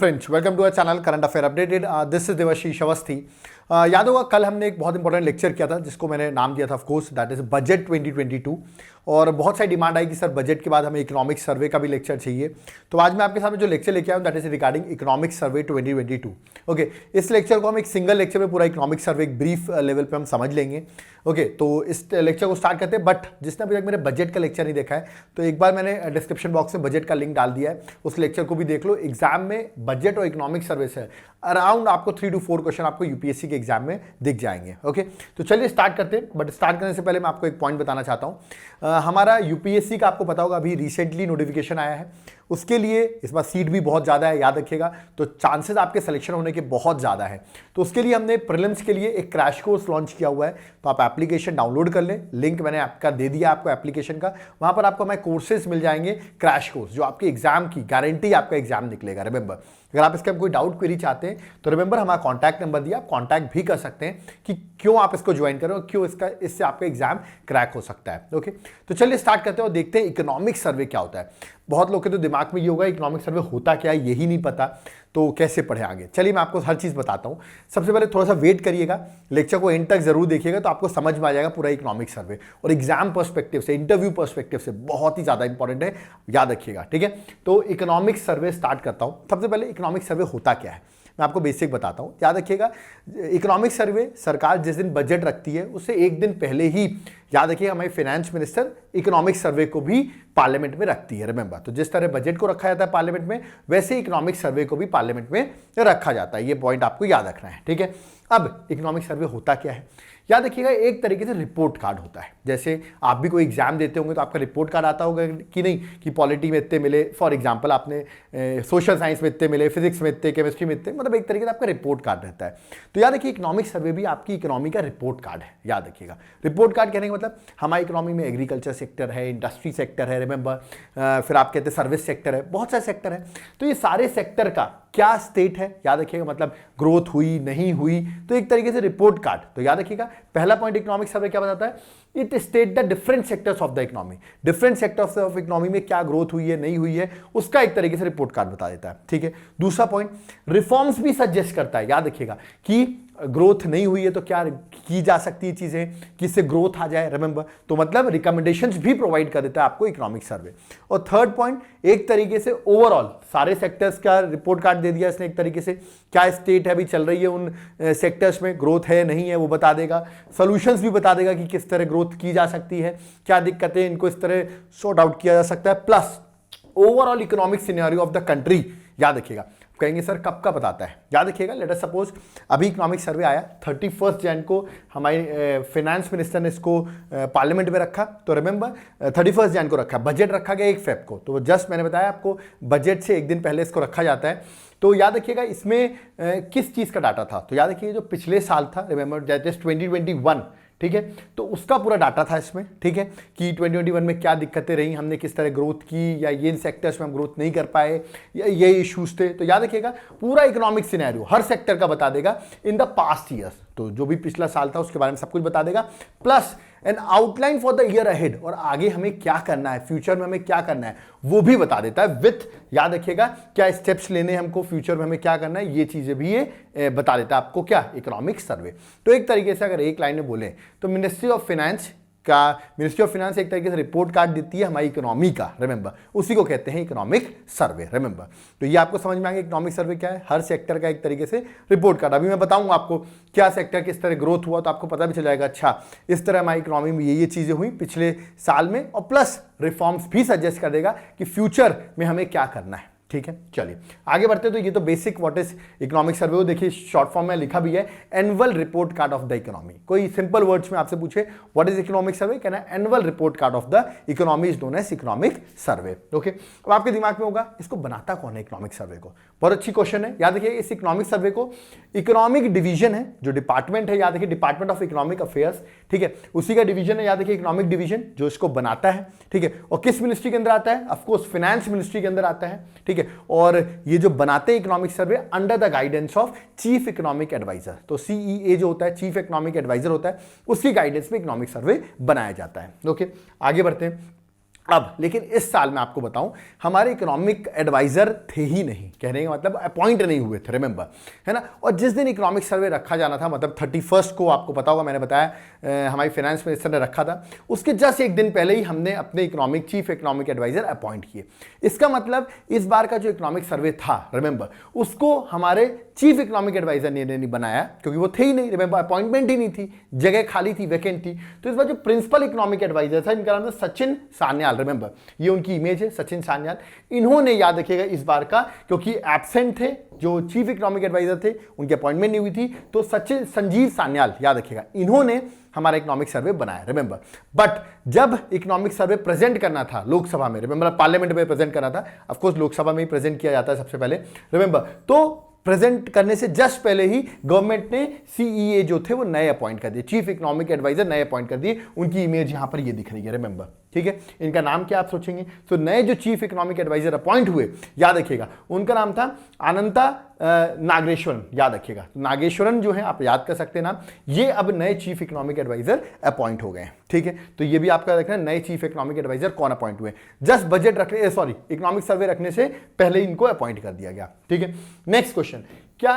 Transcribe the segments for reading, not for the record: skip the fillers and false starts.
Friends, welcome to our channel current affair updated. This is Devashish Awasthi. याद होगा कल हमने एक बहुत इंपॉर्टेंट लेक्चर किया था जिसको मैंने नाम दिया था of course that is budget 2022। और बहुत सारी डिमांड आई कि सर बजट के बाद हमें इकोनॉमिक सर्वे का भी लेक्चर चाहिए। तो आज मैं आपके सामने जो लेक्चर लेके आया हूँ that is regarding economic survey 2022। Okay, इस लेक्चर को हम एक सिंगल लेक्चर में पूरा इकोनॉमिक सर्वे एक ब्रीफ लेवल पे हम समझ लेंगे। ओके, तो इस लेक्चर को स्टार्ट करते हैं। बट जिसने अभी तक मेरे बजट का लेक्चर नहीं देखा है तो एक बार मैंने डिस्क्रिप्शन बॉक्स में बजट का लिंक डाल दिया है, उस लेक्चर को भी देख लो। एग्जाम में बजट और इकोनॉमिक सर्वे से अराउंड आपको 3 to 4 क्वेश्चन आपको यूपीएससी के एग्जाम में दिख जाएंगे। ओके, तो चलिए स्टार्ट करते हैं। बट स्टार्ट करने से पहले मैं आपको एक पॉइंट बताना चाहता हूं। हमारा यूपीएससी का आपको पता होगा अभी रिसेंटली नोटिफिकेशन आया है, उसके लिए इस बार सीट भी बहुत ज़्यादा है, याद रखिएगा। तो चांसेस आपके सिलेक्शन होने के बहुत ज़्यादा है। तो उसके लिए हमने प्रीलिम्स के लिए एक क्रैश कोर्स लॉन्च किया हुआ है। तो आप एप्लीकेशन डाउनलोड कर लें, लिंक मैंने आपका दे दिया आपको एप्लीकेशन का। वहाँ पर आपको हमारे कोर्सेज मिल जाएंगे, क्रैश कोर्स, जो आपके एग्जाम की गारंटी आपका एग्जाम निकलेगा। रिमेंबर, अगर आप इसका कोई डाउट क्वेरी चाहते हैं तो रिमेंबर हमारा कॉन्टैक्ट नंबर दिया, आप कॉन्टैक्ट भी कर सकते हैं कि क्यों आप इसको ज्वाइन करें और क्यों इससे आपका एग्जाम क्रैक हो सकता है। ओके, तो चलिए स्टार्ट करते हैं और देखते हैं इकोनॉमिक सर्वे क्या होता है। बहुत लोग के तो दिमाग में ये होगा इकोनॉमिक सर्वे होता क्या है, यही नहीं पता, तो कैसे पढ़े आगे। चलिए मैं आपको हर चीज़ बताता हूँ। सबसे पहले थोड़ा सा वेट करिएगा, लेक्चर को एंड तक जरूर देखिएगा तो आपको समझ में आ जाएगा पूरा इकोनॉमिक सर्वे। और एग्जाम पर्सपेक्टिव से, इंटरव्यू पर्सपेक्टिव से बहुत ही ज़्यादा इंपॉर्टेंट है, याद रखिएगा। ठीक है, तो इकोनॉमिक सर्वे स्टार्ट करता हूँ। सबसे पहले इकोनॉमिक सर्वे होता क्या है मैं आपको बेसिक बताता हूँ, याद रखिएगा। इकोनॉमिक सर्वे सरकार जिस दिन बजट रखती है उससे एक दिन पहले ही, याद रखिएगा, हमारी फाइनेंस मिनिस्टर इकोनॉमिक सर्वे को भी पार्लियामेंट में रखती है। रिमेंबर, तो जिस तरह बजट को रखा जाता है पार्लियामेंट में, वैसे इकोनॉमिक सर्वे को भी पार्लियामेंट में रखा जाता है। ये पॉइंट आपको याद रखना है। ठीक है, अब इकोनॉमिक सर्वे होता क्या है, याद रखिएगा। एक तरीके से रिपोर्ट कार्ड होता है। जैसे आप भी कोई एग्जाम देते होंगे तो आपका रिपोर्ट कार्ड आता होगा कि नहीं, कि पॉलिटी में इतने मिले, फॉर एग्जांपल आपने सोशल साइंस में इतने मिले, फिजिक्स में इतने, केमिस्ट्री में इतने, मतलब एक तरीके से आपका रिपोर्ट कार्ड रहता है। तो याद रखिए इकोनॉमिक सर्वे भी आपकी इकोनॉमी का रिपोर्ट कार्ड है, याद रखिएगा। रिपोर्ट कार्ड कहने का मतलब हमारी इकोनॉमी में एग्रीकल्चर सेक्टर है, इंडस्ट्री सेक्टर है, रिमेंबर, फिर आप कहते हैं सर्विस सेक्टर है, बहुत सारे सेक्टर है। तो ये सारे सेक्टर का क्या स्टेट है, याद रखिएगा, मतलब ग्रोथ हुई नहीं हुई, तो एक तरीके से रिपोर्ट कार्ड। तो याद रखिएगा पहला पॉइंट इकोनॉमिक सर्वे क्या बताता है, it state the different sectors of the economy. Different sectors of economy में क्या ग्रोथ हुई है नहीं हुई है, उसका एक तरीके से रिपोर्ट कार्ड बता देता है। ठीक है, दूसरा पॉइंट रिफॉर्म्स भी सजेस्ट करता है, याद रखिएगा, कि ग्रोथ नहीं हुई है तो क्या की जा सकती है चीजें कि इससे ग्रोथ आ जाए। रिमेंबर, तो मतलब रिकमेंडेशंस भी प्रोवाइड कर देता है आपको इकोनॉमिक सर्वे। और थर्ड पॉइंट, एक तरीके से ओवरऑल सारे सेक्टर्स का रिपोर्ट कार्ड दे दिया इसने, एक तरीके से क्या स्टेट है अभी चल रही है उन सेक्टर्स में, ग्रोथ है नहीं है वो बता देगा, सॉल्यूशंस भी बता देगा कि किस तरह ग्रोथ की जा सकती है, क्या दिक्कतें इनको इस तरह सॉर्ट आउट किया जा सकता है, plus overall economic scenario of the country. याद रखिएगा, कहेंगे सर कब का बताता है, याद रखिएगा, लेट अस सपोज अभी इकोनॉमिक सर्वे आया 31 जन को, हमारी फाइनेंस मिनिस्टर ने इसको पार्लियामेंट में रखा। तो रिमेंबर 31 जन को रखा, बजट रखा गया 1 फेब को। तो जस्ट मैंने बताया आपको बजट से एक दिन पहले इसको रखा जाता है। तो याद रखिएगा इसमें किस चीज़ का डाटा था, तो याद रखिए जो पिछले साल था, रिमेंबर दैट इज 2021। ठीक है, तो उसका पूरा डाटा था इसमें। ठीक है, कि 2021 में क्या दिक्कतें रही, हमने किस तरह ग्रोथ की, या ये इन सेक्टर्स में हम ग्रोथ नहीं कर पाए, या ये इश्यूज थे। तो याद रखिएगा पूरा इकोनॉमिक सिनेरियो हर सेक्टर का बता देगा इन द पास्ट ईयर्स। तो जो भी पिछला साल था उसके बारे में सब कुछ बता देगा, plus N outline for the year ahead, और आगे हमें क्या करना है, फ्यूचर में हमें क्या करना है वो भी बता देता है विथ, याद रखिएगा, क्या स्टेप्स लेने हैं हमको, फ्यूचर में हमें क्या करना है, ये चीजें भी ये बता देता है आपको क्या, इकोनॉमिक सर्वे। तो एक तरीके से अगर एक लाइन में बोले तो मिनिस्ट्री ऑफ फाइनेंस एक तरीके से रिपोर्ट कार्ड देती है हमारी इकोनॉमी का। रिमेंबर, उसी को कहते हैं इकोनॉमिक सर्वे। रिमेंबर, तो ये आपको समझ में आ गया इकोनॉमिक सर्वे क्या है, हर सेक्टर का एक तरीके से रिपोर्ट कार्ड। अभी मैं बताऊंगा आपको क्या सेक्टर किस तरह ग्रोथ हुआ, तो आपको पता भी चल जाएगा, अच्छा इस तरह हमारी इकोनॉमी में ये चीजें हुई पिछले साल में, और प्लस रिफॉर्म्स भी सजेस्ट कर देगा कि फ्यूचर में हमें क्या करना है। ठीक है, चलिए आगे बढ़ते। तो ये तो basic what is economic survey हो, देखिए शॉर्ट फॉर्म में लिखा भी है, annual report card of the economy. कोई सिंपल वर्ड्स में आपसे पूछे व्हाट इज इकोनॉमिक सर्वे, कहना annual report card of the economy is known as economic survey. Okay, अब आपके दिमाग में होगा इसको बनाता कौन है इकोनॉमिक सर्वे को, बहुत अच्छी क्वेश्चन है। याद रखिए इस इकोनॉमिक सर्वे को इकोनॉमिक डिवीजन है, जो डिपार्टमेंट है, याद रखिए डिपार्टमेंट ऑफ इकोनॉमिक अफेयर्स, ठीक है, उसी का डिवीजन है, याद रखिए इकोनॉमिक डिवीजन, जो इसको बनाता है। ठीक है, और किस मिनिस्ट्री के अंदर आता है, ऑफकोर्स फाइनेंस मिनिस्ट्री के अंदर आता है। ठीक है, और ये जो बनाते हैं economic survey under the guidance of chief economic adviser. तो सीईए जो होता है चीफ इकोनॉमिक एडवाइजर होता है, उसकी गाइडेंस में इकोनॉमिक सर्वे बनाया जाता है। ओके, आगे बढ़ते हैं। अब लेकिन इस साल मैं आपको बताऊं, हमारे इकोनॉमिक एडवाइजर थे ही नहीं, कहने का मतलब अपॉइंट नहीं हुए थे, रिमेंबर, है ना। और जिस दिन इकोनॉमिक सर्वे रखा जाना था, मतलब 31 को, आपको पता होगा मैंने बताया हमारी फाइनेंस मिनिस्टर ने रखा था, उसके जस्ट एक दिन पहले ही हमने अपने चीफ इकोनॉमिक एडवाइजर अपॉइंट किए। इसका मतलब इस बार का जो इकोनॉमिक सर्वे था, रिमेंबर, उसको हमारे चीफ इकोनॉमिक एडवाइजर ने नहीं बनाया, क्योंकि वो थे ही नहीं, रिमेंबर, अपॉइंटमेंट ही नहीं थी, जगह खाली थी, वैकेंट थी। तो इस बार जो प्रिंसिपल इकोनॉमिक एडवाइजर था, इनका नाम था सचिन सान्याल, रिमेंबर, ये उनकी इमेज है, सचिन सान्याल। इन्होंने, याद रखिएगा, इस बार का, क्योंकि एब्सेंट थे जो चीफ इकोनॉमिक एडवाइजर थे, उनकी अपॉइंटमेंट नहीं हुई थी, तो संजीव सान्याल, याद रखिएगा, इन्होंने हमारा इकोनॉमिक सर्वे बनाया, रिमेंबर। बट जब इकोनॉमिक सर्वे प्रेजेंट करना था लोकसभा में, रिमेंबर, पार्लियामेंट में प्रेजेंट करना था, ऑफ कोर्स लोकसभा में ही प्रेजेंट किया जाता है सबसे पहले, रिमेंबर, तो प्रेजेंट करने से जस्ट पहले ही गवर्नमेंट ने सीईए जो थे वो नए अपॉइंट कर दिए, चीफ इकोनॉमिक एडवाइजर नए अपॉइंट कर दिए। उनकी इमेज यहां पर ये दिख रही है, रिमेंबर, ठीक है। इनका नाम क्या आप सोचेंगे? तो नए जो चीफ इकोनॉमिक एडवाइजर अपॉइंट हुए, याद रखिएगा, उनका नाम था अनंता नागेश्वरन, याद रखिएगा, नागेश्वरन जो है आप याद कर सकते हैं नाम, ये अब नए चीफ इकोनॉमिक एडवाइजर अपॉइंट हो गए हैं, ठीक है। तो ये भी आपका देखना, नए चीफ इकोनॉमिक एडवाइजर कौन अपॉइंट हुए, जस्ट बजट रखने, सॉरी, इकोनॉमिक सर्वे रखने से पहले इनको अपॉइंट कर दिया गया, ठीक है। नेक्स्ट क्वेश्चन, क्या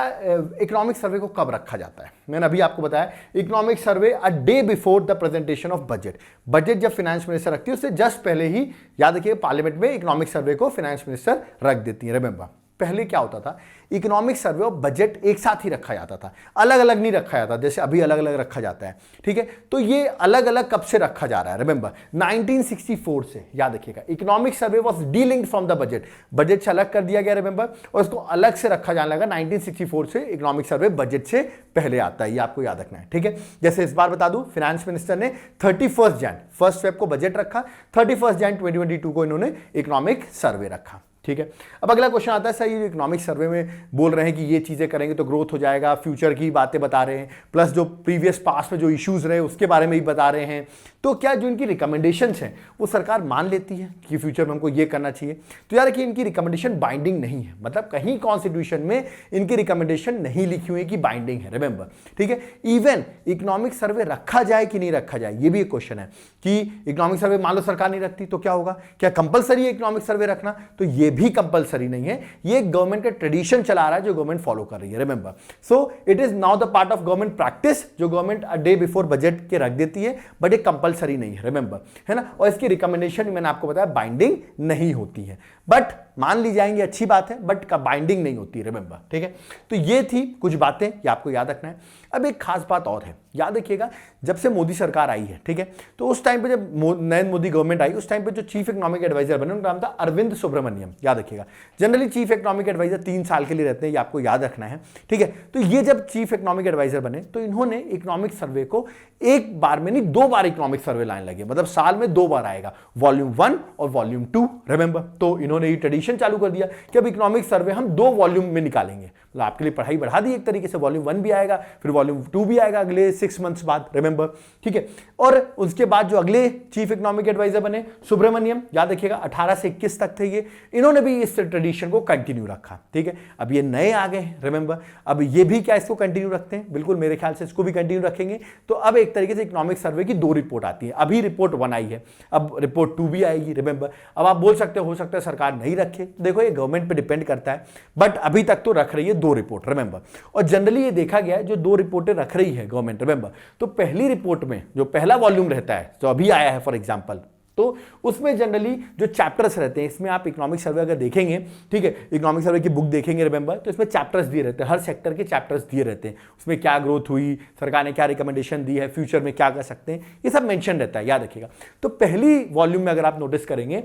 इकोनॉमिक सर्वे को कब रखा जाता है? मैंने अभी आपको बताया, economic survey a day before the presentation of budget. Budget जब फाइनेंस मिनिस्टर रखती है उससे जस्ट पहले ही, याद रखिए, पार्लियामेंट में इकोनॉमिक सर्वे को फाइनेंस मिनिस्टर रख देती है, रिमेंबर। पहले क्या होता था, इकोनॉमिक सर्वे और बजट एक साथ ही रखा जाता था, अलग अलग नहीं रखा जाता, जैसे अभी अलग अलग रखा जाता है, ठीक है। तो ये अलग अलग कब से रखा जा रहा है? रिमेंबर, 1964 से, याद रखिएगा, economic survey was delinked from the budget, budget से अलग कर दिया गया, रिमेंबर, और इसको अलग से रखा जाने लगा 1964 से। इकोनॉमिक सर्वे बजट से पहले आता है, ये आपको याद रखना है, ठीक है। जैसे इस बार बता दूं, फाइनेंस मिनिस्टर ने 31 जैन, 1 फेब को बजट रखा, 31 जैन 2022 को इन्होंने इकोनॉमिक सर्वे रखा, ठीक है। अब अगला क्वेश्चन आता है, सर ये इकोनॉमिक सर्वे में बोल रहे हैं कि ये चीजें करेंगे तो ग्रोथ हो जाएगा, फ्यूचर की बातें बता रहे हैं, प्लस जो प्रीवियस पास्ट में जो इश्यूज रहे उसके बारे में भी बता रहे हैं, तो क्या जो इनकी रिकमेंडेशंस हैं वो सरकार मान लेती है कि फ्यूचर में हमको ये करना चाहिए? तो यार कि इनकी रिकमेंडेशन बाइंडिंग नहीं है, मतलब कहीं कॉन्स्टिट्यूशन में इनकी रिकमेंडेशन नहीं लिखी हुई कि बाइंडिंग है, रिमेंबर, ठीक है। इवन इकोनॉमिक सर्वे रखा जाए कि नहीं रखा जाए, ये भी एक क्वेश्चन है कि इकोनॉमिक सर्वे मान लो सरकार नहीं रखती तो क्या होगा, क्या कंपलसरी है इकोनॉमिक सर्वे रखना? तो ये भी कंपलसरी नहीं है, ये गवर्नमेंट का ट्रेडिशन चला रहा है जो गवर्नमेंट फॉलो कर रही है, remember. So it is now the part of government practice, जो government a day before budget के रख देती है, बट ये कंपलसरी नहीं है, रिमेंबर, है ना। और इसकी रिकमेंडेशन मैंने आपको बताया बाइंडिंग नहीं होती है, बट मान ली जाएंगे, अच्छी बात है, बट का बाइंडिंग नहीं होती, रिमेंबर, ठीक है। तो ये थी कुछ बातें, ये आपको याद रखना है। अब एक खास बात और है, याद रखिएगा, जब से मोदी सरकार आई है, ठीक है, तो उस टाइम पे जब नरेंद्र मोदी गवर्नमेंट आई, उस टाइम पे जो चीफ इकोनॉमिक एडवाइजर बने उनका नाम था अरविंद सुब्रमण्यम, याद रखिएगा। जनरली चीफ इकोनॉमिक एडवाइजर 3 साल के लिए रहते हैं, ये आपको याद रखना है, ठीक है। तो ये जब चीफ इकोनॉमिक एडवाइजर बने तो इन्होंने इकोनॉमिक सर्वे को एक बार में नहीं 2 बार इकोनॉमिक सर्वे लाने लगे, मतलब साल में 2 बार आएगा, वॉल्यूम 1 और वॉल्यूम 2, रिमेंबर। तो इन्होंने ये ट्रेडिशन चालू कर दिया कि अब इकोनॉमिक सर्वे हम 2 वॉल्यूम में निकालेंगे, मतलब आपके लिए पढ़ाई बढ़ा दी एक तरीके से, वॉल्यूम 1 भी आएगा, फिर वॉल्यूम 2 भी आएगा अगले 6 मंथ्स बाद, रिमेंबर, ठीक है। और उसके बाद जो अगले चीफ इकोनॉमिक एडवाइजर बने सुब्रमण्यम, याद रखिएगा, 18 से 21 तक थे ये, इन्होंने भी इस ट्रेडिशन को कंटिन्यू रखा, ठीक है। अब ये नए आ गए, रिमेंबर, अब ये भी क्या इसको कंटिन्यू रखते हैं? बिल्कुल, मेरे ख्याल से इसको भी कंटिन्यू रखेंगे। तो अब एक तरीके से इकोनॉमिक सर्वे की 2 रिपोर्ट आती है, अभी रिपोर्ट 1 आई है, अब रिपोर्ट 2 भी आएगी, रिमेंबर। अब आप बोल सकते हो सकता है सरकार नहीं रखे, देखो ये गवर्नमेंट पे डिपेंड करता है, बट अभी तक तो रख रही है 2 रिपोर्ट, रिमेंबर। और जनरली ये देखा गया है जो 2 रिपोर्टें रख रही है गवर्नमेंट, रिमेंबर, तो पहली रिपोर्ट में जो पहला वॉल्यूम रहता है जो अभी आया है फॉर एग्जांपल, तो उसमें जनरली जो चैप्टर्स रहते हैं, इसमें आप इकोनॉमिक सर्वे अगर देखेंगे, ठीक है, इकोनॉमिक सर्वे की बुक देखेंगे, रिमेंबर, तो इसमें चैप्टर्स दिए रहते हैं, हर सेक्टर के चैप्टर्स दिए रहते हैं, उसमें क्या ग्रोथ हुई, सरकार ने क्या रिकमेंडेशन दी है, फ्यूचर में क्या कर सकते हैं, ये सब मेंशन रहता है, याद रखिएगा। तो पहली वॉल्यूम में अगर आप नोटिस करेंगे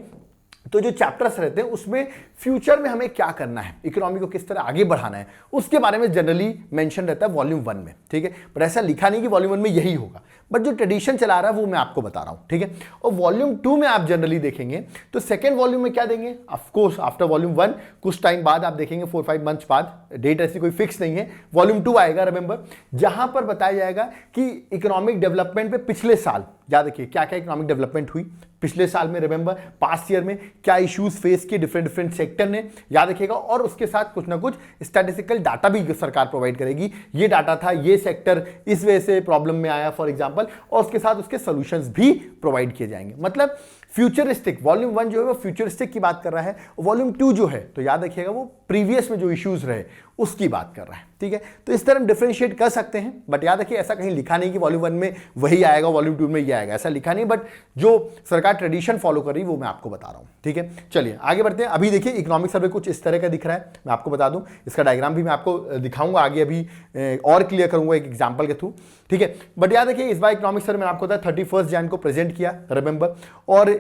तो जो चैप्टर्स रहते हैं उसमें फ्यूचर में हमें क्या करना है, इकोनॉमी को किस तरह आगे बढ़ाना है, उसके बारे में जनरली मेंशन रहता है वॉल्यूम 1 में, ठीक है। पर ऐसा लिखा नहीं कि वॉल्यूम 1 में यही होगा, बट जो ट्रेडिशन चला रहा है वो मैं आपको बता रहा हूं, ठीक है। और वॉल्यूम 2 में आप जनरली देखेंगे तो सेकेंड वॉल्यूम में क्या देंगे, ऑफ कोर्स आफ्टर वॉल्यूम 1 कुछ टाइम बाद आप देखेंगे 4-5 मंथ्स बाद, डेट ऐसी कोई फिक्स नहीं है, वॉल्यूम 2 आएगा, रिमेंबर, जहां पर बताया जाएगा कि इकोनॉमिक डेवलपमेंट पे पिछले साल, याद रखिए, क्या क्या इकोनॉमिक डेवलपमेंट हुई पिछले साल में, रिमेंबर, पास्ट ईयर में क्या इश्यूज फेस किए डिफरेंट सेक्टर ने, याद रखिएगा। और उसके साथ कुछ ना कुछ स्टैटिस्टिकल डाटा भी सरकार प्रोवाइड करेगी, ये डाटा था, ये सेक्टर इस वजह से प्रॉब्लम में आया फॉर एग्जांपल, और उसके साथ उसके सॉल्यूशंस भी प्रोवाइड किए जाएंगे। मतलब फ्यूचरिस्टिक, वॉल्यूम 1 जो है वो फ्यूचरिस्टिक की बात कर रहा है, वॉल्यूम 2 जो है तो याद रखिएगा वो प्रीवियस में जो इश्यूज रहे उसकी बात कर रहा है, ठीक है। तो इस तरह हम डिफरेंशिएट कर सकते हैं, बट याद रखिए ऐसा कहीं लिखा नहीं कि वॉल्यूम 1 में वही आएगा, वॉल्यूम 2 में ये आएगा, ऐसा लिखा नहीं, बट जो सरकार ट्रेडिशन फॉलो कर रही है वो मैं आपको बता रहा हूं, ठीक है। चलिए आगे बढ़ते हैं। अभी देखिए इकोनॉमिक सर्वे कुछ इस तरह का दिख रहा है, मैं आपको बता दूं, इसका डायग्राम भी मैं आपको दिखाऊंगा आगे, अभी और क्लियर करूंगा एक एग्जाम्पल के थ्रू, ठीक है। बट याद रखिए इस बार इकोनॉमिक सर्वे मैंने आपको बताया 31 जनवरी को प्रेजेंट किया, रिमेंबर, और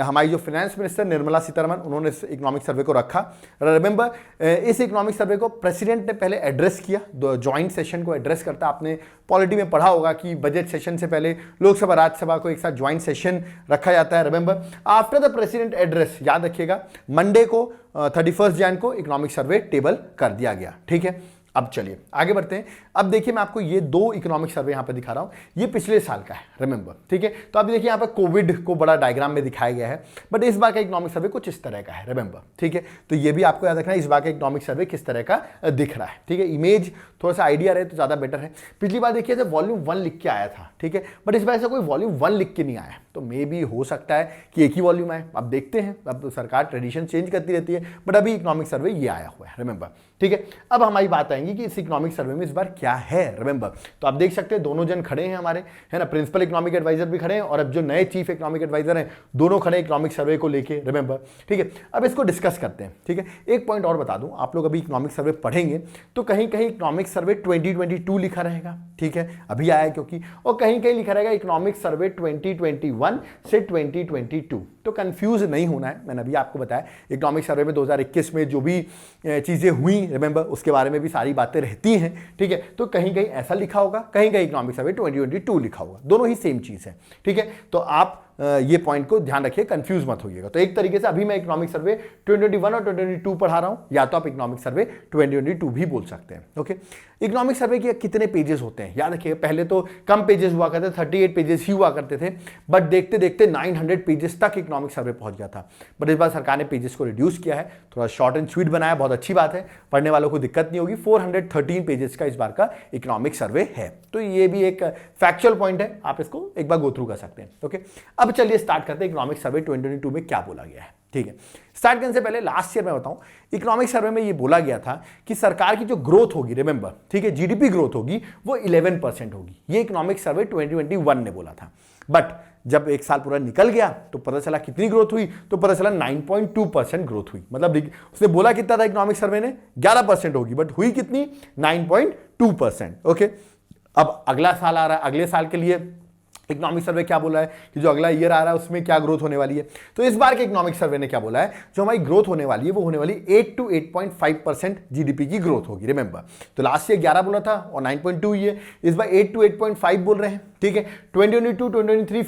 हमारी जो फाइनेंस मिनिस्टर निर्मला सीतारमण उन्होंने इस इकोनॉमिक सर्वे को रखा, रिमेंबर। इस इकोनॉमिक सर्वे को प्रेसिडेंट ने पहले एड्रेस किया, ज्वाइंट सेशन को एड्रेस करता, आपने पॉलिटी में पढ़ा होगा कि बजट सेशन से पहले लोकसभा राज्यसभा को एक साथ ज्वाइंट सेशन रखा जाता है, remember. After the president address याद रखिएगा मंडे को 31 जनवरी को इकोनॉमिक सर्वे टेबल कर दिया गया, ठीक है। अब चलिए आगे बढ़ते हैं। अब देखिए मैं आपको ये दो इकोनॉमिक सर्वे यहां पे दिखा रहा हूं, ये पिछले साल का है, रिमेंबर, ठीक है। तो अब देखिए यहां पे कोविड को बड़ा डायग्राम में दिखाया गया है, बट इस बार का इकोनॉमिक सर्वे कुछ इस तरह का है, रिमेंबर, ठीक है। तो ये भी आपको याद रखना है इस बार का इकोनॉमिक सर्वे किस तरह का दिख रहा है, ठीक है। इमेज थोड़ा सा आइडिया रहे तो ज्यादा बेटर है। पिछली बार देखिए जब वॉल्यूम 1 लिख के आया था, ठीक है, बट इस बार ऐसा कोई वॉल्यूम 1 लिख के नहीं आया, तो मे भी हो सकता है कि एक ही वॉल्यूम आए, अब देखते हैं, अब तो सरकार ट्रेडिशन चेंज करती रहती है, बट अभी इकोनॉमिक सर्वे ये आया हुआ है, रिमेंबर, ठीक है। अब हमारी बात आएंगी कि इस इकोनॉमिक सर्वे में इस बार क्या है, रिमेंबर। तो आप देख सकते हैं दोनों जन खड़े हैं हमारे, है ना, प्रिंसिपल इकोनॉमिक एडवाइजर भी खड़े हैं और अब जो नए चीफ इकोनॉमिक एडवाइजर हैं दोनों खड़े इकोनॉमिक सर्वे को लेके, रिमेंबर, ठीक है। अब इसको डिस्कस करते हैं, ठीक है। एक पॉइंट और बता दूं, आप लोग अभी इकोनॉमिक सर्वे पढ़ेंगे तो कहीं कहीं इकोनॉमिक सर्वे 2022 लिखा रहेगा, ठीक है, अभी आया क्योंकि, और कहीं कहीं लिखा रहेगा इकोनॉमिक सर्वे 2021 से 2022, तो कंफ्यूज नहीं होना है। मैंने अभी आपको बताया इकोनॉमिक सर्वे में 2021 में जो भी चीजें हुई, रिमेंबर, उसके बारे में भी सारी बातें रहती हैं, ठीक है। तो कहीं कहीं ऐसा लिखा होगा, कहीं कहीं इकोनॉमिक सर्वे 2022 लिखा होगा, दोनों ही सेम चीज है, ठीक है। तो आप ये पॉइंट को ध्यान रखिए, कंफ्यूज मत होइएगा। तो एक तरीके से अभी मैं इकोनॉमिक सर्वे 2021 और 2022 पढ़ा रहा हूं, या तो आप इकोनॉमिक सर्वे 2022 भी बोल सकते हैं, ओके। इकोनॉमिक सर्वे के कितने पेजेस होते हैं याद रखिए, पहले तो कम पेजेस हुआ करते थे, 38 पेजेस ही हुआ करते थे, बट देखते देखते 900 पेजेस तक इकोनॉमिक सर्वे पहुंच गया था। बट इस बार सरकार ने पेजेस को रिड्यूस किया है, थोड़ा शॉर्ट एंड स्वीट बनाया, बहुत अच्छी बात है, पढ़ने वालों को दिक्कत नहीं होगी। 413 पेजेस का इस बार का इकोनॉमिक सर्वे है, तो ये भी एक फैक्चुअल पॉइंट है, आप इसको एक बार गो थ्रू कर सकते हैं, ओके। अब चलिए स्टार्ट करते हैं इकोनॉमिक सर्वे 2022 में क्या बोला गया है, ठीक है। स्टार्ट करने से पहले लास्ट ईयर मैं बताऊं, इकोनॉमिक सर्वे में ये बोला गया था कि सरकार की जो ग्रोथ होगी, रिमेंबर, ठीक है, जीडीपी ग्रोथ होगी वो 11% होगी, ये इकोनॉमिक सर्वे 2021 ने बोला था। बट जब एक साल पूरा निकल गया तो पता चला कितनी ग्रोथ हुई, तो पता चला 9.2% ग्रोथ हुई, मतलब उसने बोला कितना था इकोनॉमिक सर्वे ने 11% होगी, बट हुई कितनी, 9.2%, ओके। अब अगला साल आ रहा है, अगले साल के लिए इकोनॉमिक सर्वे क्या बोला है कि जो अगला ईयर आ रहा है उसमें क्या ग्रोथ होने वाली है। तो इस बार के इकोनॉमिक सर्वे ने क्या बोला है, जो हमारी ग्रोथ होने वाली है वो होने वाली 8 to 8.5% जीडीपी की ग्रोथ होगी, रिमेंबर। तो लास्ट ईयर 11 बोला था और 9.2 ही है, इस बार 8 to 8.5 बोल रहे हैं, ठीक है। 2022-2023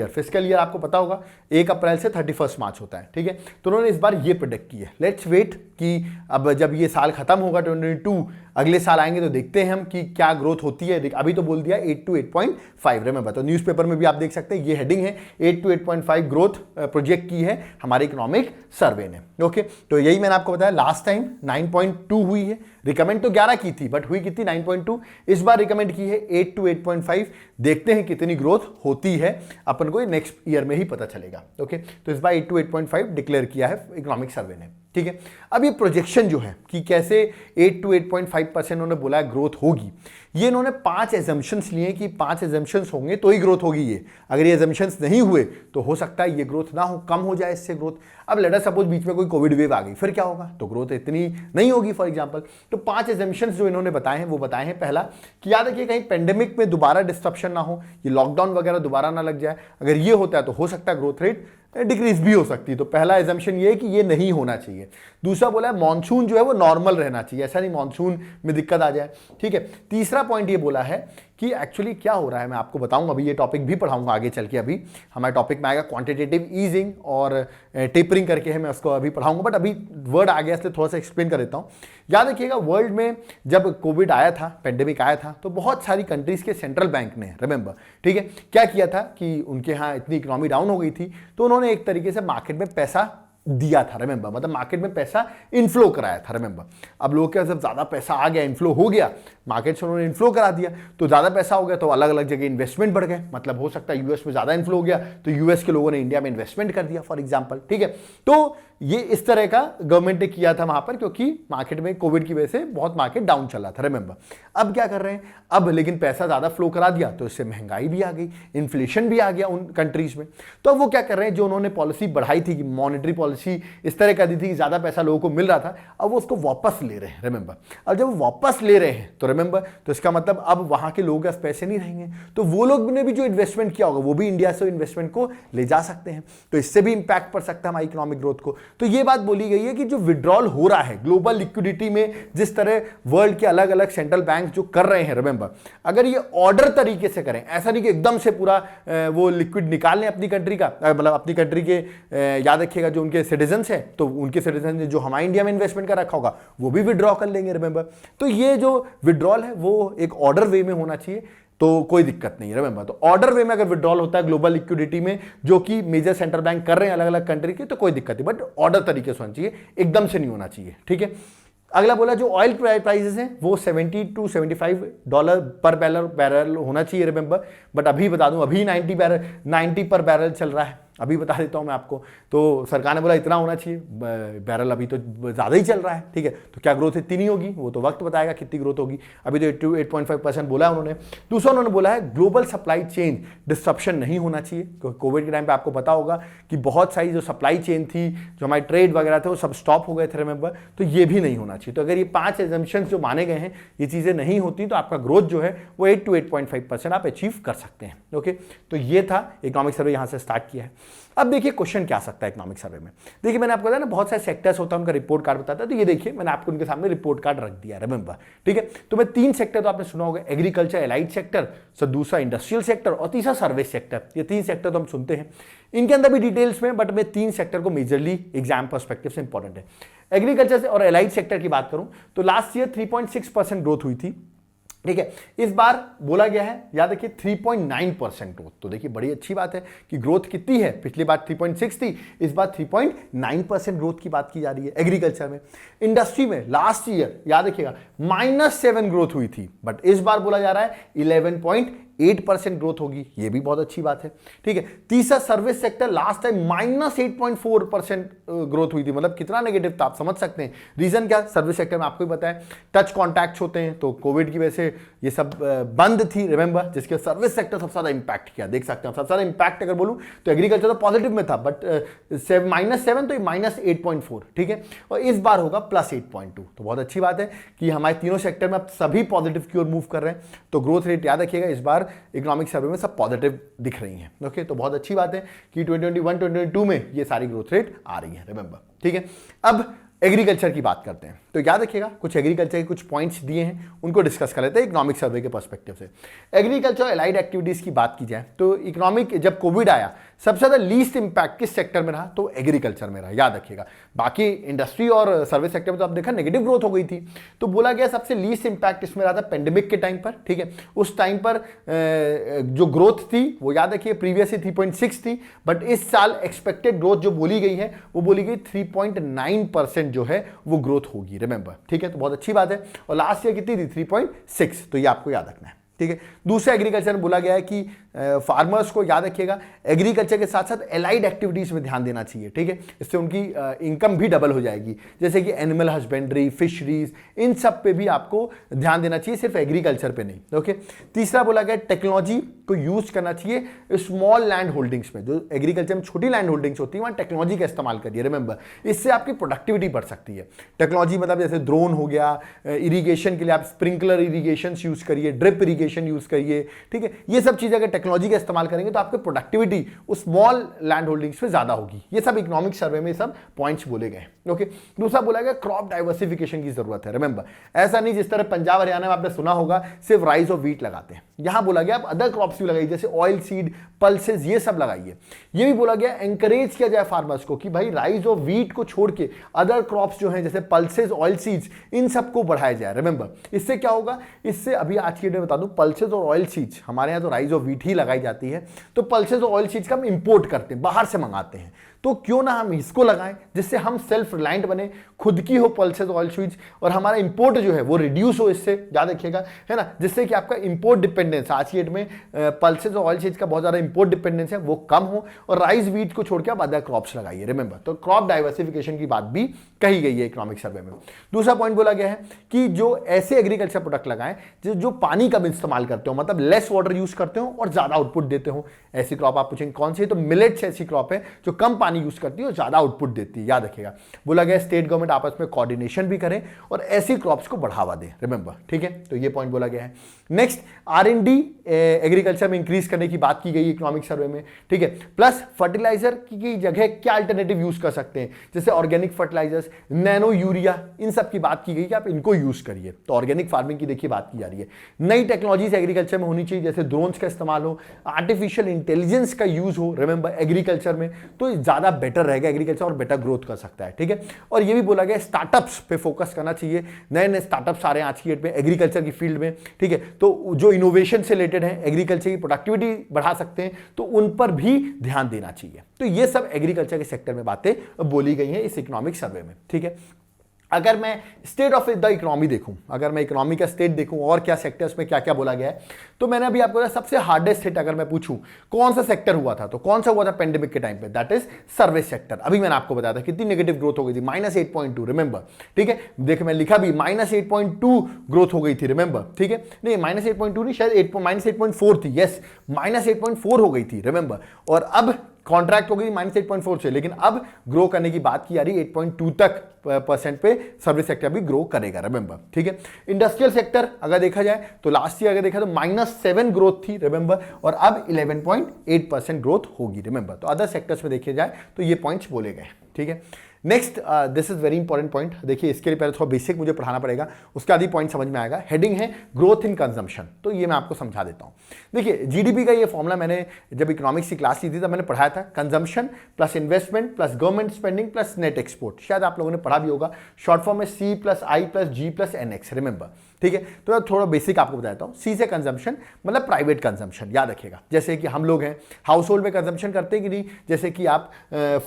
फिस्कल ईयर आपको पता होगा 1 अप्रैल से 31 मार्च होता है, ठीक है। तो उन्होंने इस बार ये प्रेडिक्ट की है, लेट्स वेट कि अब जब ये साल खत्म होगा 2022, अगले साल आएंगे तो देखते हैं हम कि क्या ग्रोथ होती है। अभी तो बोल दिया 8 to 8.5, रिमेंबर। तो न्यूज़पेपर में भी आप देख सकते हैं ये हेडिंग है, 8 to 8.5 ग्रोथ प्रोजेक्ट की है हमारे इकोनॉमिक सर्वे ने, ओके। तो यही मैंने आपको बताया, लास्ट टाइम 9.2 हुई है, रिकमेंड तो 11 की थी, बट हुई कितनी, 9.2। इस बार रिकमेंड की है 8 to 8.5, देखते हैं कितनी ग्रोथ होती है, अपन को नेक्स्ट ईयर में ही पता चलेगा, ओके। तो इस बार 8 to 8.5 डिक्लेयर किया है इकोनॉमिक सर्वे ने, ठीक है। अब ये प्रोजेक्शन जो है कि कैसे 8 to 8.5% उन्होंने बोला ग्रोथ होगी, ये इन्होंने 5 एजम्पशंस लिए कि 5 एजम्पशंस होंगे तो ही ग्रोथ होगी ये, अगर ये एजम्पशंस नहीं हुए तो हो सकता है ये ग्रोथ ना हो, कम हो जाए इससे ग्रोथ। अब लेट अस सपोज बीच में कोई कोविड वेव आ गई, फिर क्या होगा, तो ग्रोथ इतनी नहीं होगी फॉर एग्जांपल। तो 5 एजम्पशंस जो इन्होंने बताए हैं वो बताए हैं, पहला कि याद रखिए कहीं पेंडेमिक में दोबारा डिस्ट्रप्शन ना हो, ये लॉकडाउन वगैरह दोबारा ना लग जाए, अगर ये होता है तो हो सकता है ग्रोथ रेट डिक्रीज भी हो सकती है। तो पहला एजम्पशन ये है कि ये नहीं होना चाहिए। दूसरा बोला है मॉनसून जो है वो नॉर्मल रहना चाहिए, ऐसा नहीं मॉनसून में दिक्कत आ जाए, ठीक है। तीसरा पॉइंट ये बोला है कि एक्चुअली क्या हो रहा है मैं आपको बताऊंगा, अभी ये टॉपिक भी पढ़ाऊंगा आगे चल के, अभी हमारे टॉपिक में आएगा क्वांटिटेटिव ईजिंग और टेपरिंग करके है, मैं उसको अभी पढ़ाऊंगा, बट अभी वर्ड आ गया इसलिए थोड़ा सा एक्सप्लेन कर देता हूँ। याद रखिएगा वर्ल्ड में जब कोविड आया था, पेंडेमिक आया था, तो बहुत सारी कंट्रीज के सेंट्रल बैंक ने, रिमेंबर, ठीक है, क्या किया था कि उनके यहाँ इतनी इकोनॉमी डाउन हो गई थी, तो उन्होंने एक तरीके से मार्केट में पैसा दिया था, रिमेंबर, मतलब मार्केट में पैसा इनफ्लो कराया था, रिमेंबर। अब लोगों के जब ज्यादा पैसा आ गया, इनफ्लो हो गया, मार्केट से उन्होंने इनफ्लो करा दिया, तो ज्यादा पैसा हो गया तो अलग अलग जगह इन्वेस्टमेंट बढ़ गए, मतलब हो सकता है यूएस में ज्यादा इनफ्लो हो गया तो यूएस के लोगों ने इंडिया में इन्वेस्टमेंट कर दिया, फॉर एग्जाम्पल, ठीक है। तो ये इस तरह का गवर्नमेंट ने किया था वहां पर, क्योंकि मार्केट में कोविड की वजह से बहुत मार्केट डाउन चल रहा था, रिमेंबर। अब क्या कर रहे हैं, अब लेकिन पैसा ज्यादा फ्लो करा दिया तो इससे महंगाई भी आ गई, इन्फ्लेशन भी आ गया उन कंट्रीज में। तो अब वो क्या कर रहे हैं, जो उन्होंने पॉलिसी बढ़ाई थी कि मॉनेटरी पॉलिसी इस तरह का दी थी कि ज्यादा पैसा लोगों को मिल रहा था, अब वो उसको वापस ले रहे हैं, रिमेंबर। अब जब वापस ले रहे हैं तो रिमेंबर, तो इसका मतलब अब वहां के लोगों के पास पैसे नहीं रहेंगे, तो वो लोग ने भी जो इन्वेस्टमेंट किया होगा वो भी इंडिया से इन्वेस्टमेंट को ले जा सकते हैं, तो इससे भी इंपैक्ट पड़ सकता है हमारी इकोनॉमिक ग्रोथ को। तो ये बात बोली गई है कि जो विड्रॉल हो रहा है ग्लोबल लिक्विडिटी में, जिस तरह वर्ल्ड के अलग अलग सेंट्रल बैंक जो कर रहे हैं, रिमेंबर, अगर ये ऑर्डर तरीके से करें, ऐसा नहीं कि एकदम से पूरा वो लिक्विड निकाल लें अपनी कंट्री का, मतलब अपनी कंट्री के, याद रखिएगा जो उनके सिटीजन्स हैं, तो उनके सिटीजन ने जो हमारे इंडिया में इन्वेस्टमेंट कर रखा होगा वो भी विड्रॉ कर लेंगे, रिमेंबर। तो ये जो विड्रॉल है वो एक ऑर्डर वे में होना चाहिए, तो कोई दिक्कत नहीं है, रिमेंबर। तो ऑर्डर वे में अगर विड्रॉल होता है ग्लोबल लिक्विडिटी में, जो कि मेजर सेंट्रल बैंक कर रहे हैं अलग अलग कंट्री के, तो कोई दिक्कत नहीं, बट ऑर्डर तरीके से होना चाहिए, एकदम से नहीं होना चाहिए, ठीक है। अगला बोला जो ऑयल प्राइसेस हैं वो $70 to $75 पर बैरल होना चाहिए, रिमेंबर। बट अभी बता दूं, अभी 90 पर बैरल चल रहा है, अभी बता देता हूं मैं आपको। तो सरकार ने बोला इतना होना चाहिए बैरल, अभी तो ज़्यादा ही चल रहा है, ठीक है। तो क्या ग्रोथ इतनी नहीं होगी, वो तो वक्त बताएगा कितनी ग्रोथ होगी। अभी तो 8.5% बोला है उन्होंने। दूसरा उन्होंने बोला है ग्लोबल सप्लाई चेन डिस्ट्रप्शन नहीं होना चाहिए, क्योंकि कोविड के टाइम पे आपको पता होगा कि बहुत सारी जो सप्लाई चेन थी, जो हमारी ट्रेड वगैरह थे, वो सब स्टॉप हो गए थे, रिमेंबर। तो ये भी नहीं होना चाहिए। तो अगर ये 5 एजम्पशंस जो माने गए हैं, ये चीज़ें नहीं होती तो आपका ग्रोथ जो है वो 8 to 8.5% आप अचीव कर सकते हैं, ओके। तो ये था इकोनॉमिक सर्वे, यहाँ से स्टार्ट किया है। अब देखिए क्वेश्चन क्या आ सकता है इकोनॉमिक सर्वे में। देखिए मैंने आपको बताया ना बहुत सारे सेक्टर्स होता है, उनका रिपोर्ट कार्ड बताता है, तो ये देखिए मैंने आपको उनके सामने रिपोर्ट कार्ड रख दिया, रिमेंबर, ठीक है। तो मैं 3 सेक्टर तो आपने सुना होगा, एग्रीकल्चर एलाइड सेक्टर, दूसरा इंडस्ट्रियल सेक्टर और तीसरा सर्विस सेक्टर। ये 3 सेक्टर तो हम सुनते हैं, इनके अंदर भी डिटेल्स में, बट मैं 3 सेक्टर को मेजरली एग्जाम पर्सपेक्टिव से इंपॉर्टेंट है। एग्रीकल्चर और एलाइड सेक्टर की बात करूं तो लास्ट ईयर 3.6% ग्रोथ हुई थी, ठीक है। इस बार बोला गया है, याद रखिए 3.9% ग्रोथ। तो देखिए बड़ी अच्छी बात है कि ग्रोथ कितनी है, पिछली बार 3.6 थी, इस बार 3.9% ग्रोथ की बात की जा रही है एग्रीकल्चर में। इंडस्ट्री में लास्ट ईयर याद रखिएगा -7 ग्रोथ हुई थी, बट इस बार बोला जा रहा है 11.8% ग्रोथ होगी, ये भी बहुत अच्छी बात है, ठीक है। तीसरा service sector, last time -8.4% growth हुई थी, मतलब कितना नेगेटिव था आप समझ सकते हैं। रीजन क्या, सर्विस सेक्टर में आपको ही पता है टच कॉन्टैक्ट्स होते हैं, तो कोविड की वजह से ये सब बंद थी, रिमेंबर, जिसके सर्विस सेक्टर सबसे ज्यादा इंपैक्ट किया। देख सकते हैं सबसे ज्यादा इंपैक्ट अगर बोलूं तो एग्रीकल्चर तो पॉजिटिव में था, बट -7 तो ये -8.4, ठीक है। और इस बार होगा +8.2, तो बहुत अच्छी बात है कि हमारे तीनों सेक्टर में अब सभी पॉजिटिव की ओर मूव कर रहे हैं। तो ग्रोथ रेट याद रखिएगा इस बार इकोनॉमिक सर्वे में सब पॉजिटिव दिख रही हैं, ओके। तो बहुत अच्छी बात है कि 2021-2022 में ये सारी ग्रोथ रेट आ रही है, रिमेंबर, ठीक है। अब एग्रीकल्चर की बात करते हैं, तो याद रखिएगा कुछ एग्रीकल्चर के कुछ पॉइंट्स दिए हैं, उनको डिस्कस कर लेते हैं इकोनॉमिक सर्वे के पर्सपेक्टिव से। एग्रीकल्चर एलाइड एक्टिविटीज की बात की जाए तो इकोनॉमिक, जब कोविड आया सबसे ज्यादा लीस्ट इंपैक्ट किस सेक्टर में रहा, तो एग्रीकल्चर में रहा, याद रखिएगा। बाकी इंडस्ट्री और सर्विस सेक्टर में तो आप देखा नेगेटिव ग्रोथ हो गई थी, तो बोला गया सबसे लीस्ट इंपैक्ट इसमें रहा था पेंडेमिक के टाइम पर, ठीक है। उस टाइम पर जो ग्रोथ थी वो याद रखिए प्रीवियस 3.6 थी, बट इस साल एक्सपेक्टेड ग्रोथ जो बोली गई है वो बोली गई 3.9% जो है वो ग्रोथ होगी, रिमेंबर, ठीक है। तो बहुत अच्छी बात है। और लास्ट ईयर कितनी थी, 3.6, तो ये आपको याद रखना है, ठीक है। दूसरा एग्रीकल्चर में बोला गया है कि फार्मर्स को याद रखिएगा एग्रीकल्चर के साथ साथ एलाइड एक्टिविटीज में ध्यान देना चाहिए, ठीक है। इससे उनकी इनकम भी डबल हो जाएगी, जैसे कि एनिमल हस्बेंड्री, फिशरीज, इन सब पे भी आपको ध्यान देना चाहिए, सिर्फ एग्रीकल्चर पे नहीं, ओके। तीसरा बोला गया टेक्नोलॉजी को यूज करना चाहिए स्मॉल लैंड होल्डिंग्स में, जो एग्रीकल्चर में छोटी लैंड होल्डिंग्स होती है वहां टेक्नोलॉजी का इस्तेमाल करिए, रिमेंबर, इससे आपकी प्रोडक्टिविटी बढ़ सकती है। टेक्नोलॉजी मतलब जैसे ड्रोन हो गया, इरीगेशन के लिए आप स्प्रिंकलर इरीगेशन यूज करिए, ड्रिप इरीगेशन यूज करिए, ठीक है। ये सब चीजें अगर टेक्नोलॉजी का इस्तेमाल करेंगे तो आपकी प्रोडक्टिविटी उस स्मॉल लैंड होल्डिंग्स पे ज्यादा होगी। ये सब इकोनॉमिक सर्वे में सब पॉइंट्स बोले गए, ओके। दूसरा बोला गया क्रॉप डाइवर्सिफिकेशन की जरूरत है, रिमेंबर, ऐसा नहीं जिस तरह पंजाब हरियाणा में आपने सुना होगा सिर्फ राइस और व्हीट लगाते हैं, यहां बोला गया आप अदर क्रॉप्स भी लगाइए, जैसे ऑयल सीड, पल्सेस, ये सब लगाइए। ये भी बोला गया एंकरेज किया जाए फार्मर्स को कि भाई राइस और व्हीट को छोड़ के अदर क्रॉप्स जो हैं जैसे पल्सेस, ऑयल सीड्स, इन सबको बढ़ाया जाए, रिमेंबर। इससे क्या होगा, इससे अभी आज की डेट में बता दूं पल्सेस और ऑयल सीड्स, हमारे यहाँ तो राइस और व्हीट ही लगाई जाती है, तो पल्सेस और ऑयल सीड्स का हम इंपोर्ट करते हैं, बाहर से मंगाते हैं। तो क्यों ना हम इसको लगाएं जिससे हम सेल्फ रिलायंट बने, खुद की हो पल्सेस ऑयल सीड्स, और हमारा इंपोर्ट जो है वो रिड्यूस हो इससे, याद रखिएगा, है ना, जिससे कि आपका इंपोर्ट डिपेंडेंस आज की डेट में पल्सेस और ऑयल सीड्स का बहुत ज़्यादा इंपोर्ट डिपेंडेंस है वो कम हो, और राइस व्हीट को छोड़ के आप अदर क्रॉप्स लगाइए। रिमेंबर, तो क्रॉप डाइवर्सिफिकेशन की बात भी कही गई है इकोनॉमिक सर्वे में। दूसरा पॉइंट बोला गया है कि जो ऐसे एग्रीकल्चर प्रोडक्ट लगाएं जो पानी कम इस्तेमाल करते हो, मतलब लेस वाटर यूज करते हो और ज्यादा आउटपुट देते हो। ऐसी क्रॉप आप पूछेंगे कौन सी है, तो मिलेट्स ऐसी क्रॉप है जो कम पानी यूज करती है और ज्यादा आउटपुट देती है, याद रखिएगा। बोला गया स्टेट गवर्नमेंट आपस में कोऑर्डिनेशन भी करें और ऐसी क्रॉप्स को बढ़ावा दें। रिमेंबर, ठीक है, तो ये पॉइंट बोला गया है। नेक्स्ट, R&D एग्रीकल्चर में इंक्रीज करने की बात की गई इकोनॉमिक सर्वे में, ठीक है। प्लस फर्टिलाइजर की जगह क्या अल्टरनेटिव यूज कर सकते हैं, जैसे ऑर्गेनिक फर्टिलाइजर्स, नैनो यूरिया, इन सब की बात की गई कि आप इनको यूज करिए। तो ऑर्गेनिक फार्मिंग की देखिए बात की जा रही है। नई टेक्नोलॉजीज एग्रीकल्चर में होनी चाहिए, जैसे ड्रोन्स का इस्तेमाल हो, आर्टिफिशियल इंटेलिजेंस का यूज हो, रिमेंबर, एग्रीकल्चर में, तो ज्यादा बेटर रहेगा एग्रीकल्चर और बेटर ग्रोथ कर सकता है, ठीक है। और ये भी बोला गया स्टार्टअप्स पे फोकस करना चाहिए। नए नए स्टार्टअप्स आ रहे हैं आज की डेट में एग्रीकल्चर की फील्ड में, ठीक है, तो जो इनोवेशन से रिलेटेड है, एग्रीकल्चर की प्रोडक्टिविटी बढ़ा सकते हैं, तो उन पर भी ध्यान देना चाहिए। तो ये सब एग्रीकल्चर के सेक्टर में बातें बोली गई हैं इस इकोनॉमिक सर्वे में, ठीक है। अगर मैं स्टेट ऑफ द इकोनॉमी देखूं, अगर मैं इकोनॉमी का स्टेट देखूं और क्या सेक्टर्स में क्या क्या बोला गया है, तो मैंने अभी आपको सबसे हार्डेस्ट हिट अगर मैं पूछूं कौन सा सेक्टर हुआ था, तो कौन सा हुआ था पेंडेमिक के टाइम पे, दैट इज सर्विस सेक्टर। अभी मैंने आपको बताया था कितनी नेगेटिव ग्रोथ हो गई थी, -8.2, रिमेंबर, ठीक है। देखिए मैं लिखा भी -8.2 ग्रोथ हो गई थी, रिमेंबर, ठीक है, नहीं -8.2 नहीं, शायद -8.4 थी, यस, -8.4 हो गई थी, रिमेंबर। और अब कॉन्ट्रैक्ट हो गई -8.4 से, लेकिन अब ग्रो करने की बात की जा रही है 8.2 तक % पे सर्विस सेक्टर भी ग्रो करेगा, रिमेंबर, ठीक है। इंडस्ट्रियल सेक्टर अगर देखा जाए तो लास्ट ईयर अगर देखा तो -7 ग्रोथ थी, रिमेंबर, और अब 11.8% ग्रोथ होगी, रिमेंबर। तो अदर सेक्टर्स में देखिए जाए तो ये पॉइंट्स बोले गए, ठीक है। Next, this is very important point, देखिए इसके लिए पहले थोड़ा बेसिक मुझे पढ़ाना पड़ेगा, उसके आदि पॉइंट समझ में आएगा। हेडिंग है ग्रोथ इन कंजम्पशन, तो ये मैं आपको समझा देता हूं। देखिए जीडीपी का ये फॉर्मूला मैंने जब इकोनॉमिक्स की क्लास ली थी तब मैंने पढ़ाया था, consumption plus investment plus government spending plus net export, शायद आप लोगों ने पढ़ा भी होगा। शॉर्ट फॉर्म में C+I+G+NX, रिमेंबर, ठीक है। तो थोड़ा बेसिक आपको बताता हूं। सी से कंजम्पशन मतलब प्राइवेट कंजम्पशन, याद रखिएगा, जैसे कि हम लोग हैं हाउस होल्ड में कंजम्पशन करते हैं कि नहीं, जैसे कि आप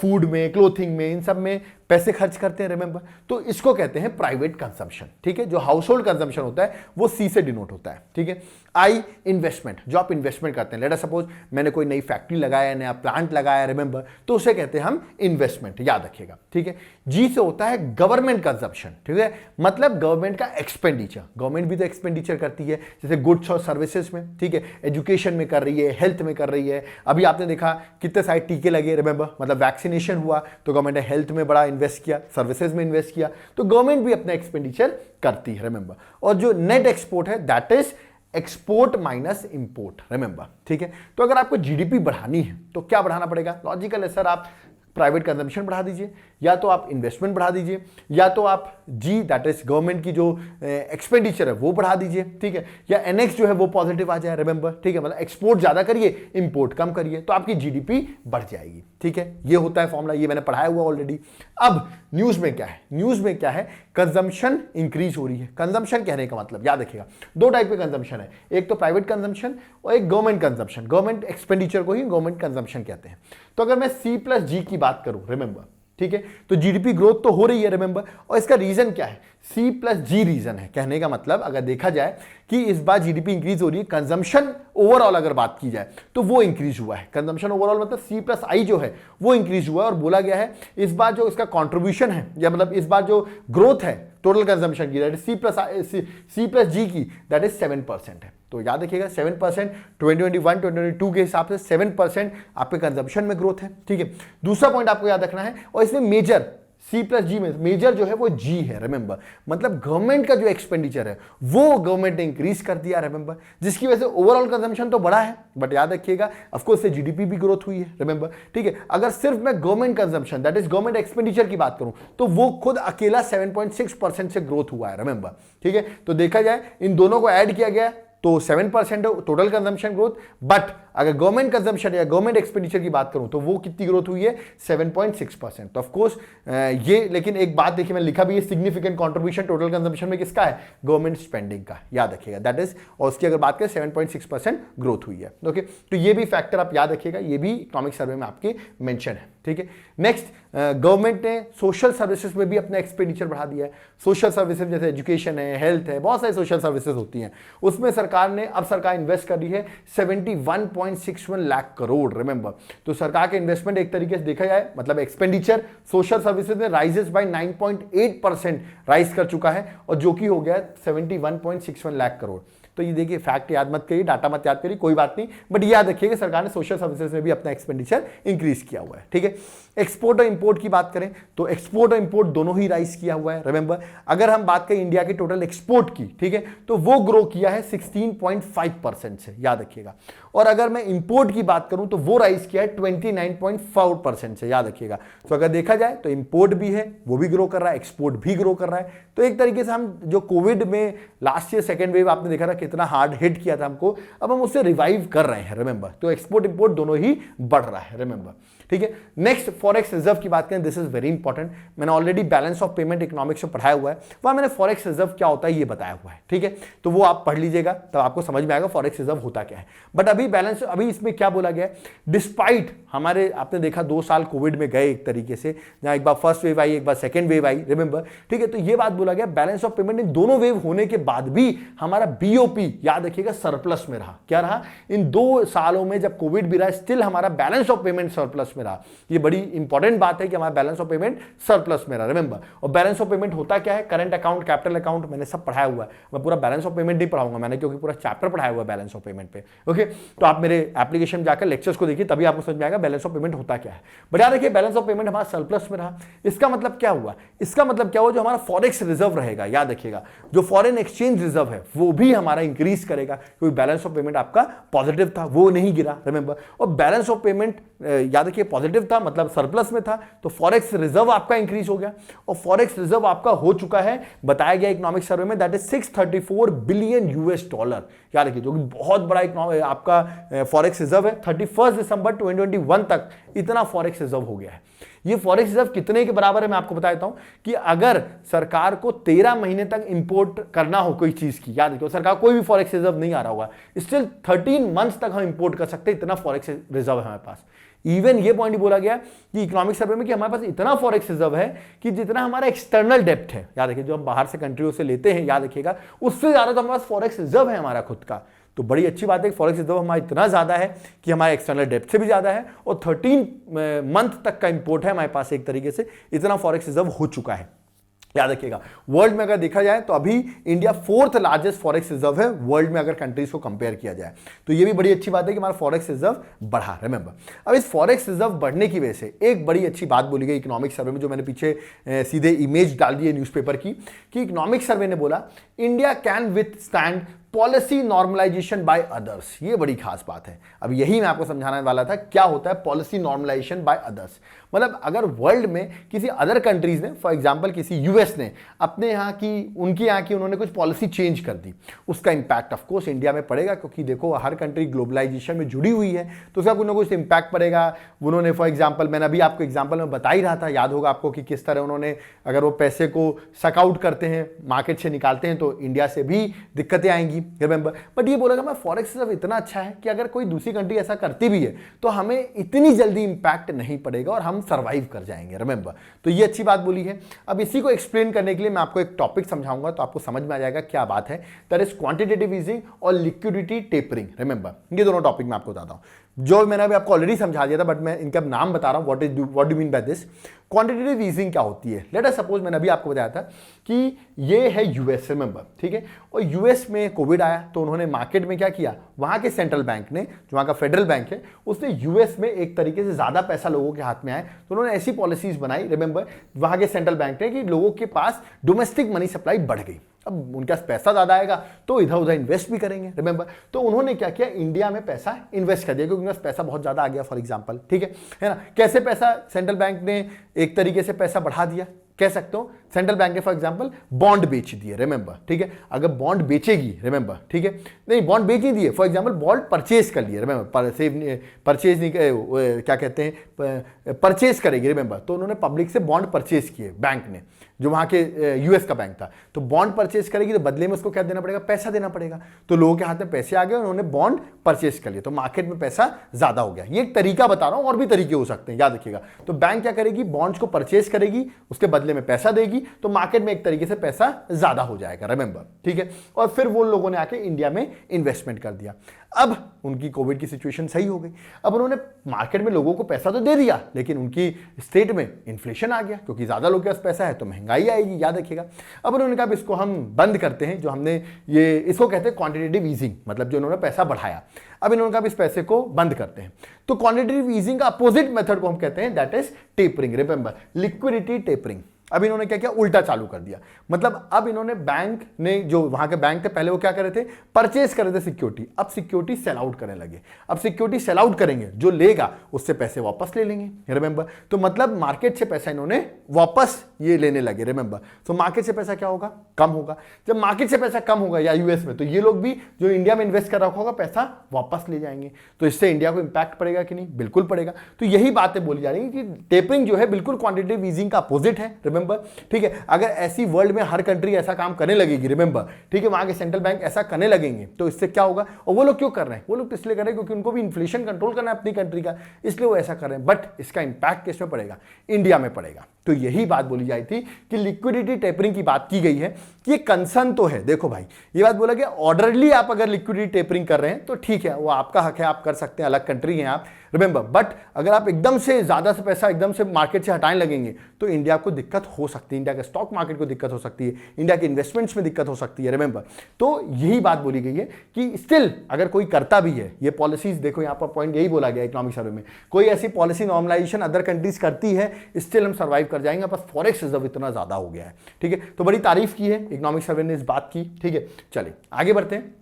फूड में, क्लोथिंग में, इन सब में पैसे खर्च करते हैं, रिमेंबर, तो इसको कहते हैं प्राइवेट कंजम्पशन, ठीक है। जो हाउस होल्ड कंजम्पशन होता है वो सी से डिनोट होता है, ठीक है। आई, इन्वेस्टमेंट, जो आप इन्वेस्टमेंट करते हैं, लेट अस सपोज मैंने कोई नई फैक्ट्री लगाया, नया प्लांट लगाया, रिमेंबर, तो उसे कहते हैं हम इन्वेस्टमेंट, याद रखिएगा, ठीक है। जी से होता है गवर्नमेंट कंजम्पशन, ठीक है, मतलब गवर्नमेंट का एक्सपेंडिचर, गवर्नमेंट भी तो एक्सपेंडिचर करती है, जैसे गुड्स और सर्विसेज में, ठीक है, एजुकेशन में कर रही है, हेल्थ में कर रही है। अभी आपने देखा कितने सारे टीके लगे, रिमेंबर, मतलब वैक्सीनेशन हुआ तो गवर्नमेंट ने हेल्थ में बड़ा इन्वेस्ट किया, सर्विसेज में इन्वेस्ट किया, तो गवर्नमेंट भी अपना एक्सपेंडिचर करती है, रिमेंबर। और जो नेट एक्सपोर्ट है that is export minus import, remember, ठीक है। तो अगर आपको जीडीपी बढ़ानी है तो क्या बढ़ाना पड़ेगा, लॉजिकल है सर, आप प्राइवेट कंजम्पशन बढ़ा दीजिए, या तो आप इन्वेस्टमेंट बढ़ा दीजिए, या तो आप जी दैट इज गवर्नमेंट की जो एक्सपेंडिचर है वो बढ़ा दीजिए, ठीक है, या एनएक्स जो है वो पॉजिटिव आ जाए, रिमेंबर, ठीक है, मतलब एक्सपोर्ट ज्यादा करिए, इंपोर्ट कम करिए, तो आपकी जीडीपी बढ़ जाएगी, ठीक है। ये होता है फॉर्मूला, ये मैंने पढ़ाया हुआ ऑलरेडी। अब न्यूज में क्या है, न्यूज में क्या है, कंजम्पशन इंक्रीज हो रही है। कंजम्पशन कहने का मतलब याद रखिएगा दो टाइप के कंजम्पशन है, एक तो प्राइवेट कंजम्पशन और एक गवर्नमेंट कंजम्पशन। गवर्नमेंट एक्सपेंडिचर को ही गवर्नमेंट कंजम्पशन कहते हैं। तो अगर मैं C+G की बात करूं, रिमेंबर, ठीक है, तो जीडीपी ग्रोथ तो हो रही है, रिमेंबर, और इसका रीजन क्या है, C+G रीजन है। कहने का मतलब अगर देखा जाए कि इस बार जीडीपी इंक्रीज हो रही है, कंजम्पशन ओवरऑल अगर बात की जाए तो वो इंक्रीज हुआ है, कंजम्पशन ओवरऑल मतलब C+I जो है वो इंक्रीज हुआ है। और बोला गया है इस बार जो इसका कॉन्ट्रीब्यूशन है, या मतलब इस बार जो ग्रोथ है टोटल कंजम्पशन की, दैट इज C+G की, दैट इज 7% है। तो याद रखिएगा 7% 2021-2022 के हिसाब से 7% आपके कंजम्पशन में ग्रोथ है, ठीक है। दूसरा पॉइंट आपको याद रखना है, और इसमें मेजर C+G में मेजर जो है वो G है, रिमेंबर, मतलब गवर्नमेंट का जो एक्सपेंडिचर है वो गवर्नमेंट ने इंक्रीज कर दिया, रिमेंबर, जिसकी वजह से ओवरऑल कंजम्पशन तो बढ़ा है, बट याद रखिएगा ऑफ कोर्स से जीडीपी भी ग्रोथ हुई है, रिमेंबर, ठीक है। अगर सिर्फ मैं government consumption that is government expenditure की बात करूं तो वो खुद अकेला 7.6% से ग्रोथ हुआ है, रिमेंबर, ठीक है। तो देखा जाए इन दोनों को ऐड किया गया तो 7% टोटल कंजम्पशन ग्रोथ, बट अगर गवर्नमेंट कंजम्पशन या गवर्नमेंट एक्सपेंडिचर की बात करूं तो वो कितनी ग्रोथ हुई है, 7.6%। तो ऑफ कोर्स ये, लेकिन एक बात देखिए मैं लिखा भी है, सिग्निफिकेंट कंट्रीब्यूशन टोटल कंजम्पशन में किसका है, गवर्नमेंट स्पेंडिंग का, याद रखिएगा, दैट इज, और उसकी अगर बात करें 7.6% ग्रोथ हुई है। ओके, तो ये भी फैक्टर आप याद रखिएगा, ये भी इकोनॉमिक सर्वे में आपके मेंशन है। ठीक है, नेक्स्ट, गवर्नमेंट ने सोशल सर्विसेज में भी अपना एक्सपेंडिचर बढ़ा दिया है। सोशल सर्विसेज जैसे एजुकेशन है, हेल्थ है, बहुत सारी सोशल सर्विसेज होती हैं, उसमें सरकार इन्वेस्ट कर रही है 71.61 लाख करोड़। रिमेंबर, तो सरकार के इन्वेस्टमेंट एक तरीके से देखा जाए, मतलब एक्सपेंडिचर सोशल सर्विसेज में राइजेस बाय 9.8% राइज कर चुका है, और जो कि हो गया 71.61 लाख करोड़। तो ये देखिए, फैक्ट याद मत करिए, डाटा मत याद करिए, कोई बात नहीं, बट याद रखिएगा सरकार ने सोशल सर्विसेज में भी अपना एक्सपेंडिचर इंक्रीज किया हुआ है। ठीक है, एक्सपोर्ट और इंपोर्ट की बात करें तो एक्सपोर्ट और इंपोर्ट दोनों ही राइज किया हुआ है। रिमेंबर, अगर हम बात करें इंडिया के टोटल एक्सपोर्ट की, ठीक है, तो वो ग्रो किया है 16.5% से, याद रखिएगा। और अगर मैं इंपोर्ट की बात करूं तो वो राइज किया है 29.4% से, याद रखिएगा। तो अगर देखा जाए तो इंपोर्ट भी है, वो भी ग्रो कर रहा है, एक्सपोर्ट भी ग्रो कर रहा है। तो एक तरीके से हम जो कोविड में लास्ट ईयर सेकेंड वेव आपने देखा था कितना हार्ड हिट किया था हमको, अब हम उससे रिवाइव कर रहे हैं। रिमेंबर, तो एक्सपोर्ट इंपोर्ट दोनों ही बढ़ रहा है। रिमेंबर, ठीक है। नेक्स्ट, फॉरेक्स रिजर्व की बात करें, दिस इज वेरी इंपॉर्टेंट। मैंने already balance of payment economics में पढ़ाया हुआ है, वहां मैंने फॉरेक्स रिजर्व क्या होता है ये बताया हुआ है। ठीक है, तो वो आप पढ़ लीजिएगा, तब आपको समझ में आएगा फॉरेक्स रिजर्व होता क्या है। बट अभी इसमें क्या बोला गया है, डिस्पाइट हमारे, आपने देखा 2 साल कोविड में गए एक तरीके से, जहां एक बार फर्स्ट वेव आई, एक बार सेकेंड वेव आई। रिमेंबर, ठीक है, तो ये बात बोला गया, बैलेंस ऑफ पेमेंट इन दोनों वेव होने के बाद भी हमारा बीओपी, याद रखिएगा, सरप्लस में रहा। क्या रहा, इन 2 सालों में जब कोविड भी रहा, स्टिल हमारा बैलेंस ऑफ पेमेंट सरप्लस में रहा। ये बड़ी इंपॉर्टेंट बात है कि हमारा बैलेंस ऑफ पेमेंट सरप्लस में रहा। रिमेंबर, और बैलेंस ऑफ पेमेंट होता क्या है, करंट अकाउंट, कैपिटल अकाउंट, मैंने सब पढ़ाया हुआ है। मैं पूरा बैलेंस ऑफ पेमेंट नहीं पढ़ाऊंगा मैंने, क्योंकि पूरा चैप्टर पढ़ाया हुआ है बैलेंस ऑफ पेमेंट पे। ओके, तो आप मेरे एप्लीकेशन में जाकर लेक्चर्स को देखिए, तभी आपको समझ में आएगा बैलेंस ऑफ पेमेंट होता क्या है। बट याद रखिए, बैलेंस ऑफ पेमेंट हमारा सरप्लस में रहा। इसका मतलब क्या हुआ, इसका मतलब क्या हुआ, जो हमारा फॉरेक्स रिजर्व रहेगा, याद रखिएगा, जो फॉरेन एक्सचेंज रिजर्व है वो भी हमारा इंक्रीज करेगा, क्योंकि बैलेंस ऑफ पेमेंट आपका पॉजिटिव था, वो नहीं गिरा। रिमेंबर, और बैलेंस ऑफ पेमेंट याद रखिए पॉजिटिव था, मतलब सरप्लस में था, तो फॉरेक्स रिजर्व आपका इंक्रीज हो गया, और फॉरेक्स रिजर्व आपका हो चुका है, बताया गया इकोनॉमिक सर्वे में, दैट इज $634 बिलियन। याद रखिए, जो कि बहुत बड़ा आपका फॉरेक्स रिजर्व है। 31 दिसंबर 2021 तक इतना फॉरेक्स रिजर्व हो गया है। ये फॉरेक्स रिजर्व कितने के बराबर है, मैं आपको बता देता हूं कि अगर सरकार को 13 महीने तक इंपोर्ट करना हो कोई चीज की, याद रखिए, सरकार कोई भी फॉरेक्स रिजर्व नहीं आ रहा होगा, स्टिल 13 मंथ्स तक हम इंपोर्ट कर सकते हैं, इतना फॉरेक्स रिजर्व है हमारे पास। इवन ये पॉइंट बोला गया कि इकोनॉमिक सर्वे में कि हमारे पास इतना फॉरेक्स रिजर्व है कि जितना हमारा एक्सटर्नल डेप्ट है, याद रखिए, जो हम बाहर से कंट्रियों से लेते हैं, याद रखिएगा, उससे ज्यादा तो हमारे पास फॉरेक्स रिजर्व है हमारा खुद का। तो बड़ी अच्छी बात है कि फॉरेक्स रिजर्व हमारा इतना ज्यादा है कि हमारे एक्सटर्नल डेप्ट से भी ज्यादा है, और 13 मंथ तक का इंपोर्ट है हमारे पास, एक तरीके से इतना फॉरेक्स रिजर्व हो चुका है। याद रखिएगा, वर्ल्ड में अगर देखा जाए तो अभी India 4th largest forex reserve है वर्ल्ड में, अगर कंट्रीज को कंपेयर किया जाए तो ये भी बड़ी अच्छी बात है कि हमारा फॉरेक्स रिजर्व बढ़ा। रिमेंबर, अब इस फॉरेक्स रिजर्व बढ़ने की वजह से एक बड़ी अच्छी बात बोली गई इकोनॉमिक सर्वे में, जो मैंने पीछे सीधे इमेज डाल दी है न्यूज़पेपर की, कि इकोनॉमिक सर्वे ने बोला India can withstand policy normalisation by others. ये बड़ी खास बात है। अब यही मैं आपको समझाने वाला था, क्या होता है पॉलिसी नॉर्मलाइजेशन बाय अदर्स। मतलब अगर वर्ल्ड में किसी अदर कंट्रीज ने, फॉर एग्जांपल किसी यूएस ने अपने यहाँ की, उनकी यहाँ की उन्होंने कुछ पॉलिसी चेंज कर दी, उसका इंपैक्ट ऑफ कोर्स इंडिया में पड़ेगा, क्योंकि देखो हर कंट्री ग्लोबलाइजेशन में जुड़ी हुई है, तो उसका कुछ ना कुछ इंपैक्ट पड़ेगा। उन्होंने फॉर एग्जाम्पल, मैंने अभी आपको एग्जाम्पल में बता ही रहा था, याद होगा आपको, कि किस तरह उन्होंने, अगर वो पैसे को सकआउट करते हैं, मार्केट से निकालते हैं, तो इंडिया से भी दिक्कतें आएंगी। रिमेंबर, बट ये बोलेगा मैं फॉरेक्स रिजर्व इतना अच्छा है कि अगर कोई दूसरी कंट्री ऐसा करती भी है तो हमें इतनी जल्दी इंपैक्ट नहीं पड़ेगा और हम सर्वाइव कर जाएंगे। रिमेंबर, तो ये अच्छी बात बोली है। अब इसी को एक्सप्लेन करने के लिए मैं आपको एक टॉपिक समझाऊंगा, तो आपको समझ में आ जाएगा क्या बात है। दैट इज क्वांटिटेटिव ईजिंग और लिक्विडिटी टेपरिंग। रिमेंबर, ये दोनों टॉपिक मैं आपको बताता हूं, जो मैंने अभी आपको ऑलरेडी समझा दिया था, बट मैं इनका नाम बता रहा हूं, what do mean by this. Quantitative easing क्या होती है, लेट अस सपोज, मैंने अभी आपको बताया था कि ये है यूएस। रिमेंबर, ठीक है, और यूएस में कोविड आया तो उन्होंने मार्केट में क्या किया, वहां के सेंट्रल बैंक ने, जो वहां का फेडरल बैंक है, उसने यूएस में एक तरीके से ज्यादा पैसा लोगों के हाथ में आए, तो उन्होंने ऐसी पॉलिसीज बनाई, रिमेंबर, वहां के सेंट्रल बैंक ने, कि लोगों के पास डोमेस्टिक मनी सप्लाई बढ़ गई। अब उनके पास पैसा ज्यादा आएगा तो इधर उधर इन्वेस्ट भी करेंगे। रिमेंबर, तो उन्होंने क्या किया, इंडिया में पैसा इन्वेस्ट कर दिया, क्योंकि उनके पास पैसा बहुत ज्यादा आ गया, फॉर एग्जांपल। ठीक है ना, कैसे पैसा, सेंट्रल बैंक ने एक तरीके से पैसा बढ़ा दिया, कह सकते हो सेंट्रल बैंक ने फॉर एग्जांपल बॉन्ड बेच दिए, रिमेंबर, ठीक है, अगर बॉन्ड बेचेगी, रिमेंबर, ठीक है, नहीं बॉन्ड बेच नहीं दिए, फॉर एग्जांपल बॉन्ड परचेज कर लिए, रिमेंबर, परचेज नहीं, क्या कहते हैं, परचेज करेगी, रिमेंबर, तो उन्होंने पब्लिक से बॉन्ड परचेज किए बैंक ने, जो वहां के यूएस का बैंक था, तो बॉन्ड परचेज करेगी तो बदले में उसको क्या देना पड़ेगा, पैसा देना पड़ेगा, तो लोगों के हाथ में पैसे आ गए, उन्होंने बॉन्ड परचेज कर लिया, तो मार्केट में पैसा ज्यादा हो गया। ये एक तरीका बता रहा हूं, और भी तरीके हो सकते हैं, याद रखिएगा। तो बैंक क्या करेगी, बॉन्ड्स को परचेज करेगी, उसके बदले में पैसा देगी, तो मार्केट में एक तरीके से पैसा ज्यादा हो जाएगा, रिमेंबर, ठीक है। और फिर वो लोगों ने आके इंडिया में इन्वेस्टमेंट कर दिया। अब उनकी कोविड की सिचुएशन सही हो गई, अब उन्होंने मार्केट में लोगों को पैसा तो दे दिया, लेकिन उनकी स्टेट में इन्फ्लेशन आ गया, क्योंकि ज्यादा लोगों के पास पैसा है तो महंगाई आएगी, याद रखिएगा। अब उन्होंने कहा इसको हम बंद करते हैं, जो हमने ये इसको कहते हैं क्वांटिटेटिव ईजिंग, मतलब जो उन्होंने पैसा बढ़ाया, अब इन्होंने कहा इस पैसे को बंद करते हैं। तो क्वांटिटेटिव ईजिंग का अपोजिट मेथड को हम कहते हैं that is tapering, remember, liquidity tapering. अब इन्होंने क्या किया, उल्टा चालू कर दिया, मतलब अब इन्होंने बैंक ने, जो वहां के बैंक थे पहले, वो क्या कर रहे थे, परचेज कर रहे थे सिक्योरिटी, अब सिक्योरिटी सेल आउट करने लगे। अब सिक्योरिटी सेल आउट करेंगे, जो लेगा उससे पैसे वापस ले लेंगे, रिमेंबर, तो मतलब मार्केट से पैसा इन्होंने वापस ये लेने लगे, रिमेंबर। तो मार्केट से पैसा क्या होगा, कम होगा। जब मार्केट से पैसा कम होगा या यूएस में, तो ये लोग भी जो इंडिया में इन्वेस्ट कर रखा होगा पैसा वापस ले जाएंगे, तो इससे इंडिया को इंपैक्ट पड़ेगा कि नहीं, बिल्कुल पड़ेगा। तो यही बातें बोली जा रही है कि टेपरिंग जो है बिल्कुल क्वांटिटेटिव ईजिंग का अपोजिट है, रिमेंबर, ठीक है। अगर ऐसी वर्ल्ड में हर कंट्री ऐसा काम करने लगेगी, रिमेंबर, ठीक है, वहां के सेंट्रल बैंक ऐसा करने लगेंगे, तो इससे क्या होगा। और वो लोग क्यों कर रहे हैं, वो लोग इसलिए कर रहे हैं क्योंकि उनको भी इन्फ्लेशन कंट्रोल करना है अपनी कंट्री का, इसलिए वो ऐसा कर रहे हैं। बट इसका इंपैक्ट किसमें पड़ेगा, इंडिया में पड़ेगा। तो यही बात बोली जाती थी कि लिक्विडिटी टेपरिंग की बात की गई है कि ये कंसर्न तो है, देखो भाई, ये बात बोला कि ऑर्डरली आप अगर लिक्विडिटी टेपरिंग कर रहे हैं तो ठीक है, वो आपका हक है, आप कर सकते हैं, अलग कंट्री हैं आप, रिमेंबर। बट अगर आप एकदम से ज्यादा से पैसा एकदम से मार्केट से हटाने लगेंगे तो इंडिया को दिक्कत हो सकती है, इंडिया के स्टॉक मार्केट को दिक्कत हो सकती है, इंडिया के इन्वेस्टमेंट्स में दिक्कत हो सकती है, रिमेंबर। तो यही बात बोली गई है कि स्टिल अगर कोई करता भी है ये पॉलिसीज, देखो यहाँ पर पॉइंट यही बोला गया इकोनॉमिक सर्वे में, कोई ऐसी पॉलिसी नॉर्मलाइजेशन अदर कंट्रीज करती है, स्टिल हम सर्वाइव कर जाएंगे, बस फॉरेक्स रिजर्व इतना ज्यादा हो गया है, ठीक है। तो बड़ी तारीफ की है इकोनॉमिक सर्वे ने इस बात की, ठीक है। चलिए आगे बढ़ते हैं,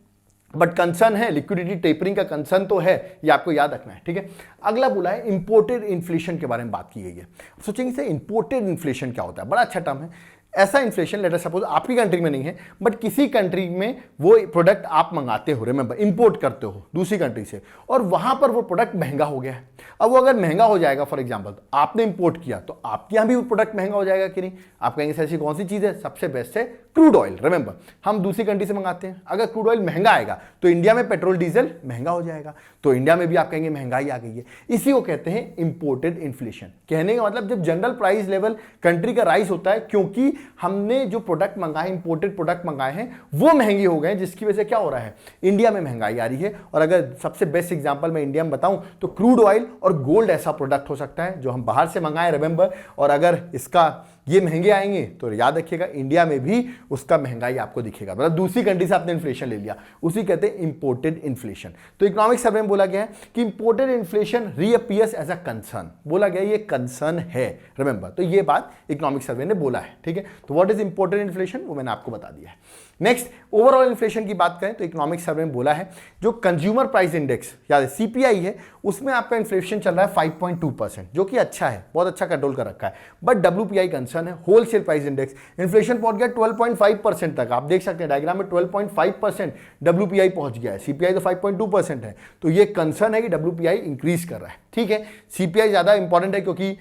बट कंसर्न है, लिक्विडिटी टेपरिंग का कंसर्न तो है, ये आपको याद रखना है, ठीक है। अगला बोला है इंपोर्टेड इन्फ्लेशन के बारे में बात की गई है। सोचेंगे से इंपोर्टेड इन्फ्लेशन क्या होता है, बड़ा अच्छा टर्म है। ऐसा इन्फ्लेशन, लेट अस सपोज आपकी कंट्री में नहीं है, बट किसी कंट्री में वो प्रोडक्ट आप मंगाते हो, रिमेंबर, इंपोर्ट करते हो दूसरी कंट्री से, और वहां पर वो प्रोडक्ट महंगा हो गया है। अब वो अगर महंगा हो जाएगा, फॉर एग्जांपल आपने इंपोर्ट किया, तो आपके यहां भी वो प्रोडक्ट महंगा हो जाएगा कि नहीं। आप कहेंगे ऐसी कौन सी चीज है, सबसे बेस्ट है क्रूड ऑयल, रिमेंबर, हम दूसरी कंट्री से मंगाते हैं, अगर क्रूड ऑयल महंगा आएगा तो इंडिया में पेट्रोल डीजल महंगा हो जाएगा, तो इंडिया में भी आप कहेंगे महंगाई आ गई है। इसी को कहते हैं इंपोर्टेड इन्फ्लेशन। कहने का मतलब जब जनरल प्राइस लेवल कंट्री का राइज होता है, क्योंकि हमने जो प्रोडक्ट मंगाए, इंपोर्टेड प्रोडक्ट मंगाए हैं, वो महंगे हो गए, जिसकी वजह से क्या हो रहा है, इंडिया में महंगाई आ रही है। और अगर सबसे बेस्ट एग्जांपल मैं इंडिया में बताऊं तो क्रूड ऑयल और गोल्ड ऐसा प्रोडक्ट हो सकता है जो हम बाहर से मंगाए, रिमेंबर, और अगर इसका ये महंगे आएंगे तो याद रखिएगा इंडिया में भी उसका महंगाई आपको दिखेगा, मतलब दूसरी कंट्री से आपने इन्फ्लेशन ले लिया, उसी कहते हैं इंपोर्टेड इन्फ्लेशन। तो इकोनॉमिक सर्वे में बोला गया है कि imported inflation reappears as a concern, बोला गया ये कंसर्न है, रिमेंबर। तो ये बात इकोनॉमिक सर्वे ने बोला है, ठीक है। तो व्हाट इज इंपोर्टेड इन्फ्लेशन, वो मैंने आपको बता दिया है। नेक्स्ट, ओवरऑल इन्फ्लेशन की बात करें तो इकोनॉमिक सर्वे में बोला है जो कंज्यूमर प्राइस इंडेक्स याद है सीपीआई है, उसमें आपका इन्फ्लेशन चल रहा है 5.2%, जो कि अच्छा है, बहुत अच्छा कंट्रोल कर रखा है। बट डब्ल्यूपीआई कंसर्न है, होलसेल प्राइस इंडेक्स, इन्फ्लेशन पहुंच गया 12.5% तक, आप देख सकते हैं डायग्राम में 12.5% डब्ल्यूपीआई पहुंच गया है, सीपीआई तो 5.2% है। तो ये कंसर्न है कि डब्ल्यूपीआई इंक्रीज कर रहा है, ठीक है। सीपीआई ज्यादा इंपॉर्टेंट है क्योंकि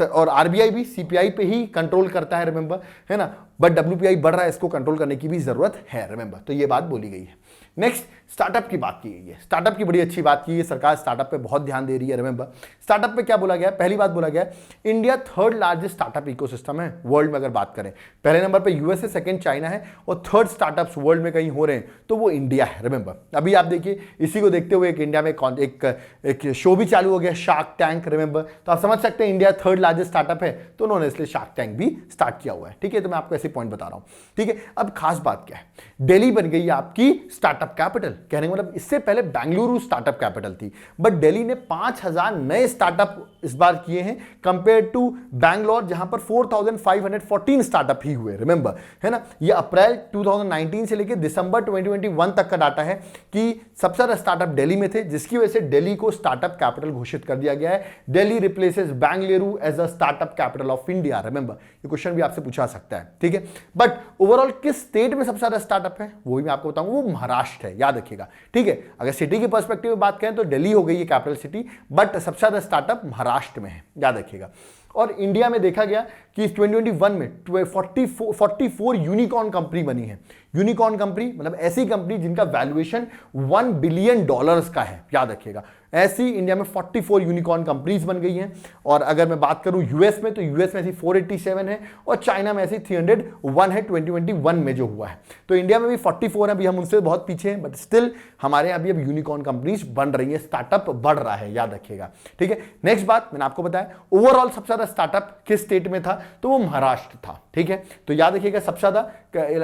और आरबीआई भी सीपीआई पे ही कंट्रोल करता है, रिमेंबर, है ना। बट डब्ल्यूपीआई बढ़ रहा है, इसको कंट्रोल करने की भी जरूरत है, रिमेंबर। तो ये बात बोली गई है। नेक्स्ट, स्टार्टअप की बात की गई है। स्टार्टअप की बड़ी अच्छी बात की है, सरकार स्टार्टअप पे बहुत ध्यान दे रही है, रिमेंबर। स्टार्टअप पे क्या बोला गया है, पहली बात बोला गया है India third largest startup ecosystem है वर्ल्ड में। अगर बात करें पहले नंबर पे यूएस है, सेकंड चाइना है, और थर्ड स्टार्टअप्स वर्ल्ड में कहीं हो रहे हैं तो वो इंडिया है, रिमेंबर। अभी आप देखिए इसी को देखते हुए एक इंडिया में एक शो भी चालू हो गया, शार्क टैंक, रिमेंबर। तो आप समझ सकते हैं इंडिया थर्ड लार्जेस्ट स्टार्टअप है, तो उन्होंने इसलिए शार्क टैंक भी स्टार्ट किया हुआ है, ठीक है। तो मैं आपको ऐसे पॉइंट बता रहा हूं, ठीक है। अब खास बात क्या है, दिल्ली बन गई आपकी स्टार्टअप कैपिटल, कहने का मतलब इससे पहले बेंगलुरु स्टार्टअप कैपिटल थी, बट दिल्ली ने 5000 नए स्टार्टअप इस बार किए हैं कंपेयर टू बैंगलोर, जहां पर 4514 स्टार्टअप ही हुए, रिमेंबर, है ना। ये अप्रैल 2019 से लेकर दिसंबर 2021 तक का डाटा है कि सबसे ज्यादा स्टार्टअप दिल्ली में थे, जिसकी वजह से दिल्ली को स्टार्टअप कैपिटल घोषित कर दिया गया है। Delhi replaces Bangalore Bengaluru as a startup capital of India. Remember, ये क्वेश्चन भी आपसे पूछा सकता है, ठीक है। बट ओवरऑल किस स्टेट में सबसे ज्यादा स्टार्टअप है वो भी मैं आपको बताऊंगा, वो महाराष्ट्र है, याद रखिएगा, ठीक है। अगर सिटी के पर्सपेक्टिव में बात करें तो दिल्ली हो गई है कैपिटल सिटी, बट सबसे ज्यादा स्टार्टअप महाराष्ट्र में है, याद रखिएगा। और इंडिया में देखा गया कि 2021 में 44 यूनिकॉर्न कंपनी बनी है। यूनिकॉर्न कंपनी मतलब ऐसी कंपनी जिनका वैल्यूएशन $1 बिलियन का है, याद रखिएगा। ऐसी इंडिया में 44 यूनिकॉर्न कंपनीज बन गई हैं। और अगर मैं बात करूं यूएस में, तो यूएस में ऐसी 487 है और चाइना में ऐसी 301 है 2021 में जो हुआ है। तो इंडिया में भी 44 है, अभी हम उनसे बहुत पीछे हैं, बट स्टिल हमारे यहाँ भी अब यूनिकॉर्न कंपनीज बन रही है, स्टार्टअप बढ़ रहा है, याद रखिएगा, ठीक है। नेक्स्ट बात मैंने आपको बताया, ओवरऑल सबसे ज्यादा स्टार्टअप किस स्टेट में था, तो वो महाराष्ट्र था, ठीक है। तो याद रखिएगा सबसे ज्यादा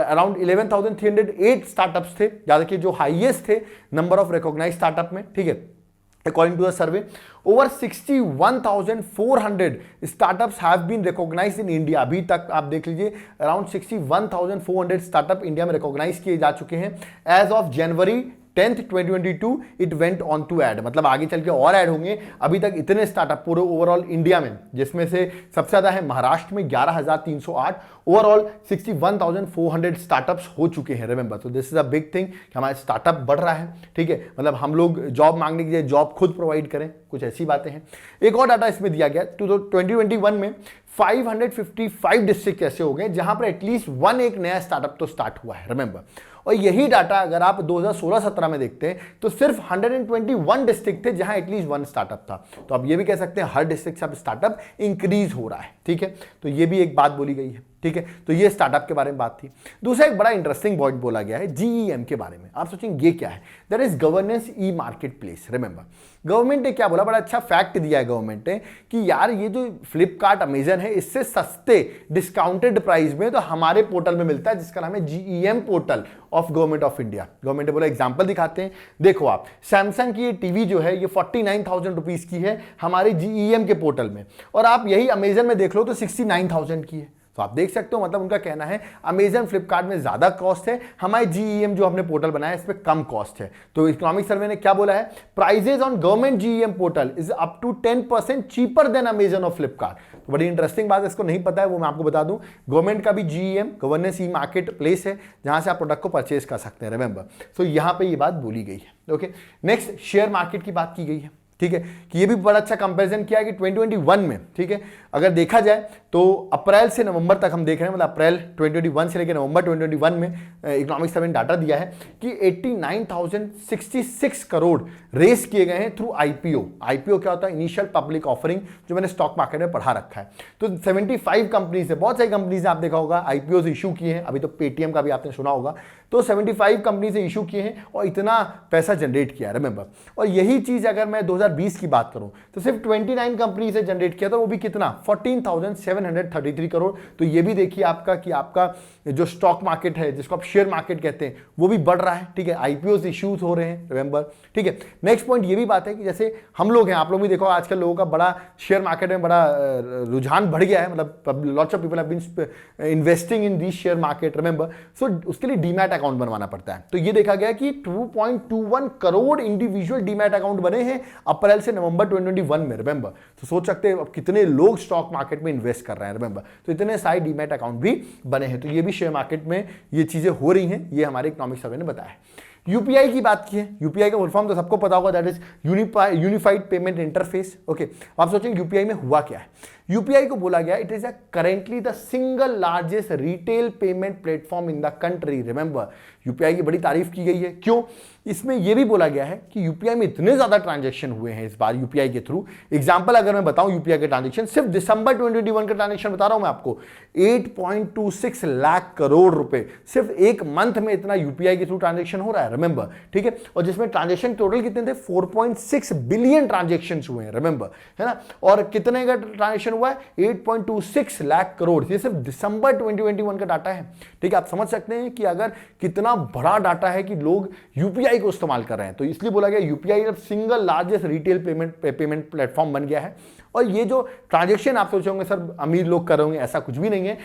अराउंड 11,308 स्टार्टअप्स थे, याद रखिए, जो हाईएस्ट थे नंबर ऑफ रिकॉग्नाइज्ड स्टार्टअप में, ठीक है। According to the survey, over 61,400 startups have been recognized in India. अभी तक आप देख लीजिए around 61,400 स्टार्टअप इंडिया में रिकॉग्नाइज किए जा चुके हैं। As of January 10th 2022 it went on to add, मतलब आगे चल के और ऐड होंगे। अभी तक इतने स्टार्टअप पूरे ओवरऑल इंडिया में, जिसमें से सबसे ज्यादा है महाराष्ट्र में 11,308, ओवरऑल 61,400 स्टार्टअप्स हो चुके हैं। रिमेंबर, तो this is a big thing कि हमारा स्टार्टअप बढ़ रहा है, ठीक है। मतलब हम लोग जॉब मांगने के लिए जॉब खुद प्रोवाइड करें, कुछ ऐसी बातें हैं। एक और डाटा इसमें दिया गया, 2021 में 555 डिस्ट्रिक्ट ऐसे हो गए जहां पर एटलीस्ट एक नया स्टार्टअप तो स्टार्ट हुआ है। रिमेंबर, और यही डाटा अगर आप 2016-17 में देखते हैं तो सिर्फ 121 डिस्ट्रिक्ट थे जहां एटलीस्ट वन स्टार्टअप था। तो आप ये भी कह सकते हैं हर डिस्ट्रिक्ट से अब स्टार्टअप इंक्रीज हो रहा है, ठीक है। तो ये भी एक बात बोली गई है, ठीक है। तो ये स्टार्टअप के बारे में बात थी। दूसरा एक बड़ा इंटरेस्टिंग पॉइंट बोला गया है जीईएम के बारे में। आप सोचेंगे ये क्या है, that is governance E market place. Remember, government ने क्या बोला, बड़ा अच्छा फैक्ट दिया है गवर्नमेंट ने कि यार ये जो फ्लिपकार्ट अमेजन है इससे सस्ते डिस्काउंटेड प्राइस में तो हमारे पोर्टल में मिलता है, जिसका नाम है GEM portal of government of India. Government ने बोला एग्जांपल दिखाते हैं, देखो आप सैमसंग की ये टीवी जो है ये 49,000 रुपीज की है हमारे जीईएम के पोर्टल में, और आप यही अमेजन में देख लो तो 69,000 की है। तो आप देख सकते हो, मतलब उनका कहना है अमेजन फ्लिपकार्ट में ज्यादा कॉस्ट है, हमारे जीईएम जो हमने पोर्टल बनाया है इस पे कम कॉस्ट है। तो इकोनॉमिक सर्वे ने क्या बोला है, prices on government GEM portal is up to 10% cheaper than Amazon और फ्लिपकार्ट। तो बड़ी इंटरेस्टिंग बात है, इसको नहीं पता है वो मैं आपको बता दूं, गवर्नमेंट का भी जीईएम गवर्नेंस ई मार्केट प्लेस है जहां से आप प्रोडक्ट को परचेज कर सकते हैं। रिमेंबर, तो यहां पे ये बात बोली गई है, ओके। नेक्स्ट शेयर मार्केट की बात की गई है, ठीक है, कि ये भी बड़ा अच्छा कंपैरिजन किया है कि 2021 में, ठीक है, अगर देखा जाए तो अप्रैल से नवंबर तक हम देख रहे हैं, मतलब अप्रैल 2021 से लेकर नवंबर 2021 में इकोनॉमिक सर्वे ने डाटा दिया है कि 89,066 करोड़ रेस किए गए हैं थ्रू आईपीओ। आईपीओ क्या होता है, इनिशियल पब्लिक ऑफरिंग, जो मैंने स्टॉक मार्केट में पढ़ा रखा है। तो 75 कंपनीज है, बहुत सारी कंपनीज ने आप देखा होगा आईपीओ इशू किए हैं, अभी तो पेटीएम का भी आपने सुना होगा। तो 75 कंपनी से इशू किए हैं और इतना पैसा जनरेट किया, रिमेंबर। और यही चीज अगर मैं 2020 की बात करूं तो सिर्फ 29 कंपनी से जनरेट किया था, वो भी कितना 14,733 करोड़। तो ये भी देखिए आपका कि आपका जो स्टॉक मार्केट है जिसको आप शेयर मार्केट कहते हैं वो भी बढ़ रहा है, ठीक है। आईपीओ इश्यूज हो रहे हैं, रिमेंबर, ठीक है। नेक्स्ट पॉइंट ये भी बात है कि जैसे हम लोग हैं, आप लोग भी देखो आजकल लोगों का बड़ा शेयर मार्केट में बड़ा रुझान बढ़ गया है, मतलब lots of people have been investing in this share market, remember. So उसके लिए डीमैट अकाउंट बनवाना पड़ता है। तो ये देखा गया कि 2.21 करोड़ इंडिविजुअल डीमैट अकाउंट बने हैं अप्रैल से नवंबर 2021 में, रिमेंबर। तो सोच सकते हैं अब कितने लोग स्टॉक मार्केट में इन्वेस्ट कर रहे हैं, रिमेंबर। तो इतने सारे डीमैट अकाउंट भी बने हैं। तो ये भी शेयर मार्केट में ये चीजें हो रही हैं, ये हमारे इकोनॉमिक सर्वे ने बताया। यूपीआई की बात की है, यूपीआई का फुल फॉर्म तो सबको पता होगा, that is unified payment interface, okay. आप सोचेंगे यूपीआई में हुआ क्या है, यूपीआई को बोला गया it is a currently the single largest retail payment platform in the country. Remember, UPI की बड़ी तारीफ की गई है, क्यों, इसमें यह भी बोला गया है कि यूपीआई में इतने ज्यादा ट्रांजैक्शन हुए हैं इस बार यूपीआई के थ्रू। एग्जांपल अगर मैं बताऊं यूपीआई के ट्रांजैक्शन, सिर्फ दिसंबर 2021 का ट्रांजैक्शन बता रहा हूं मैं आपको, 8.26 लाख करोड़ रुपए सिर्फ एक मंथ में इतना यूपीआई के थ्रू ट्रांजैक्शन हो रहा है, रिमेंबर, ठीक है। और जिसमें ट्रांजैक्शन टोटल कितने थे, 4.6 बिलियन ट्रांजैक्शन हुए हैं, रिमेंबर, है ना। और कितने का ट्रांजैक्शन हुआ है, 8.26 लाख करोड़। ये सिर्फ दिसंबर 2021 का डाटा है, ठीक है। आप समझ सकते हैं कि अगर कितना बड़ा डाटा है कि लोग यूपीआई को इस्तेमाल कर रहे हैं। तो इसलिए बोला गया यूपीआई अब single largest retail payment platform बन गया है। और ये जो ट्रांजैक्शन आप सोचे होंगे सर अमीर लोग कर रहे होंगे, ऐसा कुछ भी नहीं है।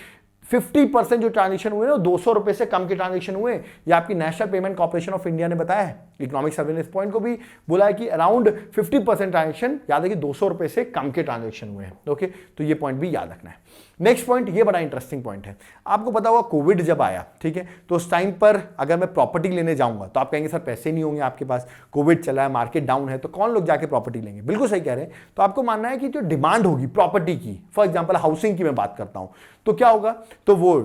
50% जो ट्रांजैक्शन हुए ना 200 रुपए से कम के ट्रांजैक्शन हुए, ये आपकी national payment corporation of India ने बताया है। इकोनॉमिक सर्वे ने इस पॉइंट को भी बोला है कि अराउंड 50% ट्रांजेक्शन, याद है कि 200 रुपए से कम के ट्रांजेक्शन हुए हैं। ओके, तो ये पॉइंट भी याद रखना है। नेक्स्ट पॉइंट, ये बड़ा इंटरेस्टिंग पॉइंट है। आपको पता होगा कोविड जब आया, ठीक है, तो उस टाइम पर अगर मैं प्रॉपर्टी लेने जाऊंगा तो आप कहेंगे सर पैसे नहीं होंगे आपके पास, कोविड चला है, मार्केट डाउन है, तो कौन लोग जाके प्रॉपर्टी लेंगे? बिल्कुल सही कह रहे हैं। तो आपको मानना है कि जो डिमांड होगी प्रॉपर्टी की, फॉर एग्जांपल हाउसिंग की मैं बात करता हूं, तो क्या होगा, तो वो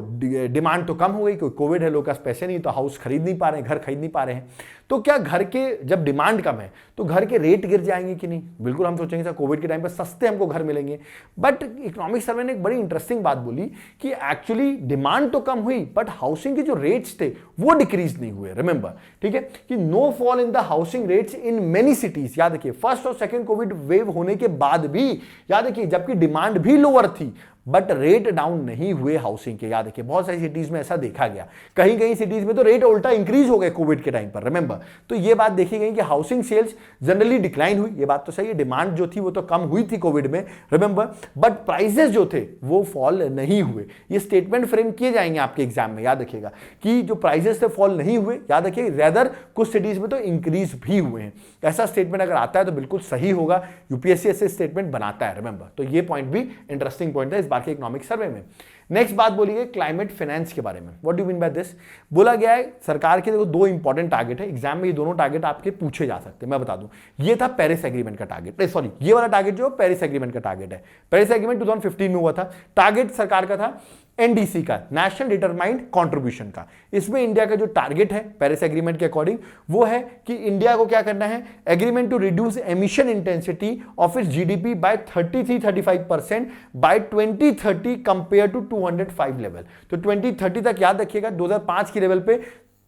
डिमांड तो कम हो गई क्योंकि कोविड है, लोगों के पास पैसे नहीं, तो हाउस खरीद नहीं पा रहे हैं, घर खरीद नहीं पा रहे हैं। तो क्या घर के जब डिमांड कम है तो घर के रेट गिर जाएंगे कि नहीं? बिल्कुल हम सोचेंगे सर कोविड के टाइम पर सस्ते हमको घर मिलेंगे। बट इकोनॉमिक सर्वे ने एक बड़ी इंटरेस्टिंग बात बोली कि एक्चुअली डिमांड तो कम हुई बट हाउसिंग के जो रेट्स थे वो डिक्रीज नहीं हुए। रिमेंबर, ठीक है, कि no fall in the housing rates in many cities. याद रखिए, फर्स्ट और सेकंड कोविड वेव होने के बाद भी, याद रखिए, जबकि डिमांड भी लोअर थी बट रेट डाउन नहीं हुए हाउसिंग के। याद रखिए, बहुत सारी सिटीज में ऐसा देखा गया, कहीं कहीं सिटीज में तो रेट उल्टा इंक्रीज हो गए कोविड के टाइम पर। रिमेंबर, तो ये बात देखी गई कि हाउसिंग सेल्स जनरली डिक्लाइन हुई, ये बात तो सही है, डिमांड जो थी वो तो कम हुई थी कोविड में, रिमेंबर, बट प्राइसेस जो थे वो फॉल नहीं हुए। ये स्टेटमेंट फ्रेम किए जाएंगे आपके एग्जाम में, याद रखिएगा कि जो प्राइसेस थे फॉल नहीं हुए, याद रखिए, रेदर कुछ सिटीज में तो इंक्रीज भी हुए हैं। ऐसा स्टेटमेंट अगर आता है तो बिल्कुल सही होगा, यूपीएससी ऐसे स्टेटमेंट बनाता है। रिमेंबर, तो ये पॉइंट भी इंटरेस्टिंग पॉइंट है इस बार के इकोनॉमिक सर्वे में। नेक्स्ट बात बोली है क्लाइमेट फाइनेंस के बारे में। What do mean by this? बोला गया है सरकार के देखो दो इंपॉर्टेंट टारगेट है, एग्जाम में ये दोनों टारगेट आपके पूछे जा सकते हैं। मैं बता दूं, ये था पेरिस एग्रीमेंट का टारगेट, सॉरी, ये वाला टारगेट जो पेरिस एग्रीमेंट का टारगेट है। पेरिस एग्रीमेंट 2015 में हुआ था। टारगेट सरकार का था एनडीसी का, नेशनल डिटरमाइंड कंट्रीब्यूशन का। इसमें इंडिया का जो टारगेट है पेरिस एग्रीमेंट के अकॉर्डिंग वो है कि इंडिया को क्या करना है, agreement to reduce emission intensity of its GDP by 33-35% by 2030 compare to 205 level. तो 2030 तक याद रखिएगा 2005 की लेवल पे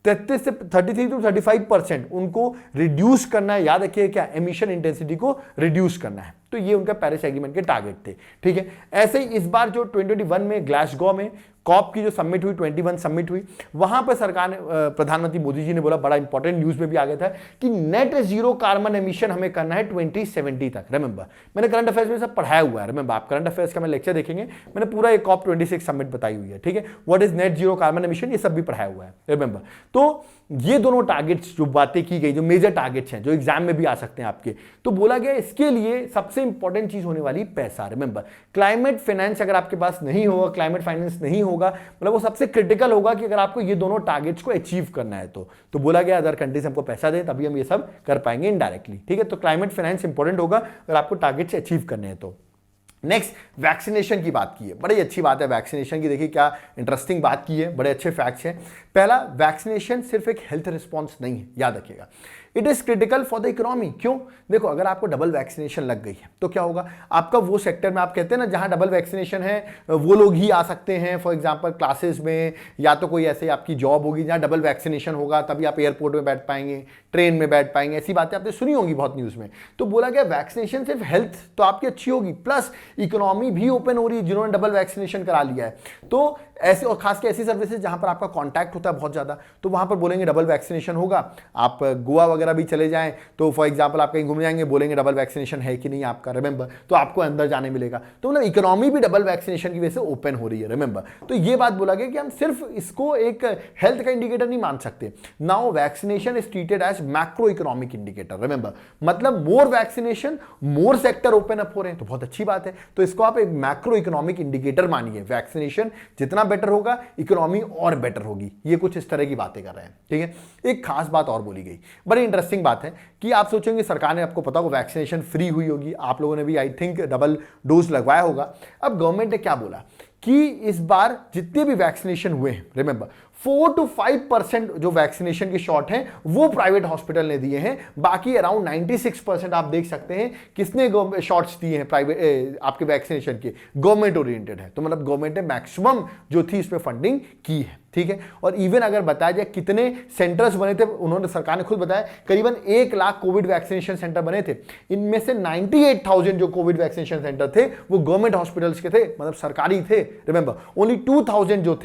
33 से 35% उनको रिड्यूस करना है। याद रखिए क्या, एमिशन इंटेंसिटी को रिड्यूस करना है। तो ये उनका पेरिस एग्रीमेंट के टारगेट थे, ठीक है। ऐसे ही इस बार जो 2021 में ग्लासगो में कॉप की जो समिट हुई, 21 समिट हुई, वहां पर सरकार ने, प्रधानमंत्री मोदी जी ने बोला, बड़ा इंपॉर्टेंट न्यूज में भी आ गया था कि नेट जीरो कार्बन एमिशन हमें करना है 2070 तक। रिमेंबर, मैंने करंट अफेयर्स में सब पढ़ाया हुआ है। रिमेंबर, आप करंट अफेयर्स का मैं लेक्चर देखेंगे, मैंने पूरा एक कॉप 26 समिट बताई हुई है, ठीक है। What is net zero carbon emission, ये सब भी पढ़ाया हुआ है। रिमेंबर, तो ये दोनों टारगेट्स जो बातें की गई, जो मेजर टारगेट्स हैं, जो एग्जाम में भी आ सकते हैं आपके, तो बोला गया इसके लिए सबसे इंपॉर्टेंट चीज होने वाली पैसा। रिमेंबर, क्लाइमेट फाइनेंस अगर आपके पास नहीं होगा, क्लाइमेट फाइनेंस नहीं होगा, मतलब वो सबसे क्रिटिकल होगा कि अगर आपको ये दोनों टारगेट्स को अचीव करना है तो बोला गया अदर कंट्रीज हमको पैसा दें तभी हम ये सब कर पाएंगे इनडायरेक्टली, ठीक है। तो क्लाइमेट फाइनेंस इंपॉर्टेंट होगा अगर आपको टारगेट्स अचीव करने हैं तो। नेक्स्ट, वैक्सीनेशन की बात की है, बड़ी अच्छी बात है वैक्सीनेशन की। देखिए क्या इंटरेस्टिंग बात की है, बड़े अच्छे फैक्ट्स हैं। पहला, वैक्सीनेशन सिर्फ एक हेल्थ रिस्पॉन्स नहीं है, याद रखिएगा, it is critical for the economy. क्यों? देखो, अगर आपको डबल वैक्सीनेशन लग गई है तो क्या होगा, आपका वो सेक्टर में, आप कहते हैं ना जहां डबल वैक्सीनेशन है वो लोग ही आ सकते हैं, फॉर एग्जांपल क्लासेस में, या तो कोई ऐसे आपकी जॉब होगी जहां डबल वैक्सीनेशन होगा, तभी आप एयरपोर्ट में बैठ पाएंगे, ट्रेन में बैठ पाएंगे, ऐसी बातें आपने सुनी होंगी बहुत न्यूज में। तो बोला गया वैक्सीनेशन सिर्फ हेल्थ तो आपकी अच्छी होगी, प्लस इकोनॉमी भी ओपन हो रही है जिन्होंने डबल वैक्सीनेशन करा लिया है। तो ऐसे, और खासकर ऐसी सर्विसेज जहां पर आपका कॉन्टैक्ट होता है बहुत ज्यादा, तो वहां पर बोलेंगे डबल वैक्सीनेशन होगा। आप गोवा वगैरह भी चले जाएं तो फॉर एग्जांपल आप कहीं घूमने जाएंगे, बोलेंगे डबल वैक्सीनेशन है कि नहीं आपका, रिमेंबर, तो आपको अंदर जाने मिलेगा। तो मतलब इकोनॉमी भी डबल वैक्सीनेशन की वजह से ओपन हो रही है। रिमेंबर, तो ये बात बोला गया कि हम सिर्फ इसको एक हेल्थ का इंडिकेटर नहीं मान सकते। Now vaccination is treated as macro economic indicator. Remember, मतलब more vaccination, more sector open up हो रहे हैं, तो बहुत अच्छी बात है। तो इसको आप एक मैक्रो इकोनॉमिक इंडिकेटर मानिए। वैक्सीनेशन जितना बेटर होगा, इकोनॉमी और बेटर होगी। ये कुछ इस तरह की बातें कर रहे हैं, ठीक है। एक खास बात और बोली गई, बड़ी इंटरेस्टिंग बात है कि आप सोचेंगे सरकार ने, आपको पता होगा वैक्सीनेशन फ्री हुई होगी, आप लोगों ने भी आई थिंक डबल डोज लगवाया होगा। अब गवर्नमेंट ने क्या बोला कि इस बार जितने भी वैक्सीनेशन हुए हैं, रिमेंबर 4 to 5% जो वैक्सीनेशन के शॉट हैं वो प्राइवेट हॉस्पिटल ने दिए हैं, बाकी अराउंड 96% आप देख सकते हैं किसने शॉट्स दिए हैं प्राइवेट आपके वैक्सीनेशन के, गवर्नमेंट ओरिएंटेड है। तो मतलब गवर्नमेंट ने मैक्सिमम जो थी इसमें फंडिंग की है, ठीक है। और इवन अगर बताया जाए कितने सेंटर्स बने थे, उन्होंने, सरकार ने खुद बताया करीबन 1 लाख कोविड वैक्सीनेशन सेंटर बने थे। इनमें से 98,000 जो कोविड वैक्सीनेशन सेंटर थे वो गवर्नमेंट हॉस्पिटल्स के थे, मतलब सरकारी थे। रिमेंबर, ओनली 2,000 जो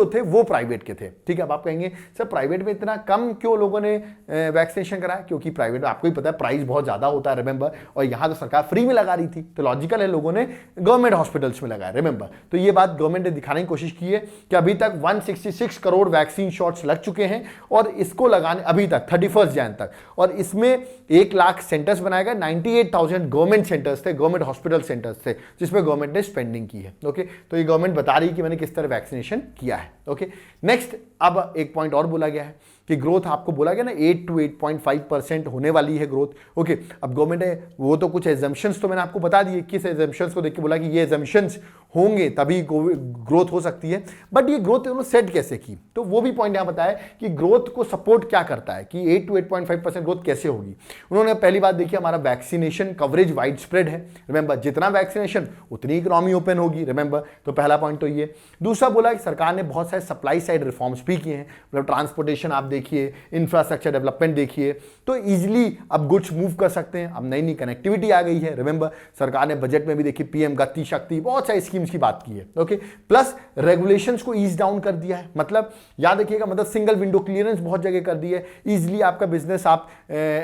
थे वो प्राइवेट प्राइवेट के थे। ठीक है, अब आप कहेंगे सर प्राइवेट में इतना कम क्यों लोगों ने वैक्सीनेशन कराया? क्योंकि प्राइवेट में आपको ही पता है प्राइस बहुत ज़्यादा होता है, रिमेंबर, और यहाँ तो सरकार फ्री में लगा रही थी, तो लॉजिकल है लोगों ने गवर्नमेंट हॉस्पिटल्स में लगाया, रिमेंबर। तो ये बात गवर्नमेंट ने दिखाने की कोशिश की है कि अभी तक 166 करोड़ वैक्सीन शॉट्स लग चुके हैं और इसको लगाने अभी तक 31 जैन तक, और इसमें 1 लाख सेंटर्स बनाए गए, 98,000 गवर्नमेंट सेंटर्स थे, गवर्नमेंट हॉस्पिटल सेंटर्स थे जिसमें गवर्नमेंट ने स्पेंडिंग की है। ओके, तो ये गवर्नमेंट बता रही है कि मैंने किस तरह वैक्सीनेशन किया है। ओके, नेक्स्ट, अब एक पॉइंट और बोला गया है कि ग्रोथ आपको बोला गया ना 8 to 8.5% होने वाली है ग्रोथ। ओके, अब गवर्नमेंट है वो तो कुछ एजम्पशंस तो मैंने आपको बता दिए, किस एजम्पशंस को देख के बोला कि ये एजम्पशंस होंगे तभी ग्रोथ हो सकती है, बट ये ग्रोथ उन्होंने सेट कैसे की, तो वो भी पॉइंट यहाँ बताया कि ग्रोथ को सपोर्ट क्या करता है, कि 8 to 8.5% ग्रोथ कैसे होगी। उन्होंने पहली बात देखी, हमारा वैक्सीनेशन कवरेज वाइड स्प्रेड है, रिमेंबर, जितना वैक्सीनेशन उतनी इकोनॉमी ओपन होगी, रिमेंबर, तो पहला पॉइंट तो ये। दूसरा बोला कि सरकार ने बहुत सारे सप्लाई साइड रिफॉर्म्स भी किए हैं, मतलब ट्रांसपोर्टेशन आप देखिए, इंफ्रास्ट्रक्चर डेवलपमेंट देखिए, तो इजीली अब गुड्स मूव कर सकते हैं, अब नई नई कनेक्टिविटी आ गई है, रिमेंबर, सरकार ने बजट में भी देखिए पीएम गति शक्ति बहुत सारी स्कीम्स की बात की है। ओके, प्लस रेगुलेशंस को ईज डाउन कर दिया है, मतलब याद रखिएगा, मतलब सिंगल विंडो क्लियरेंस बहुत जगह कर दी है, इजीली आपका बिजनेस आप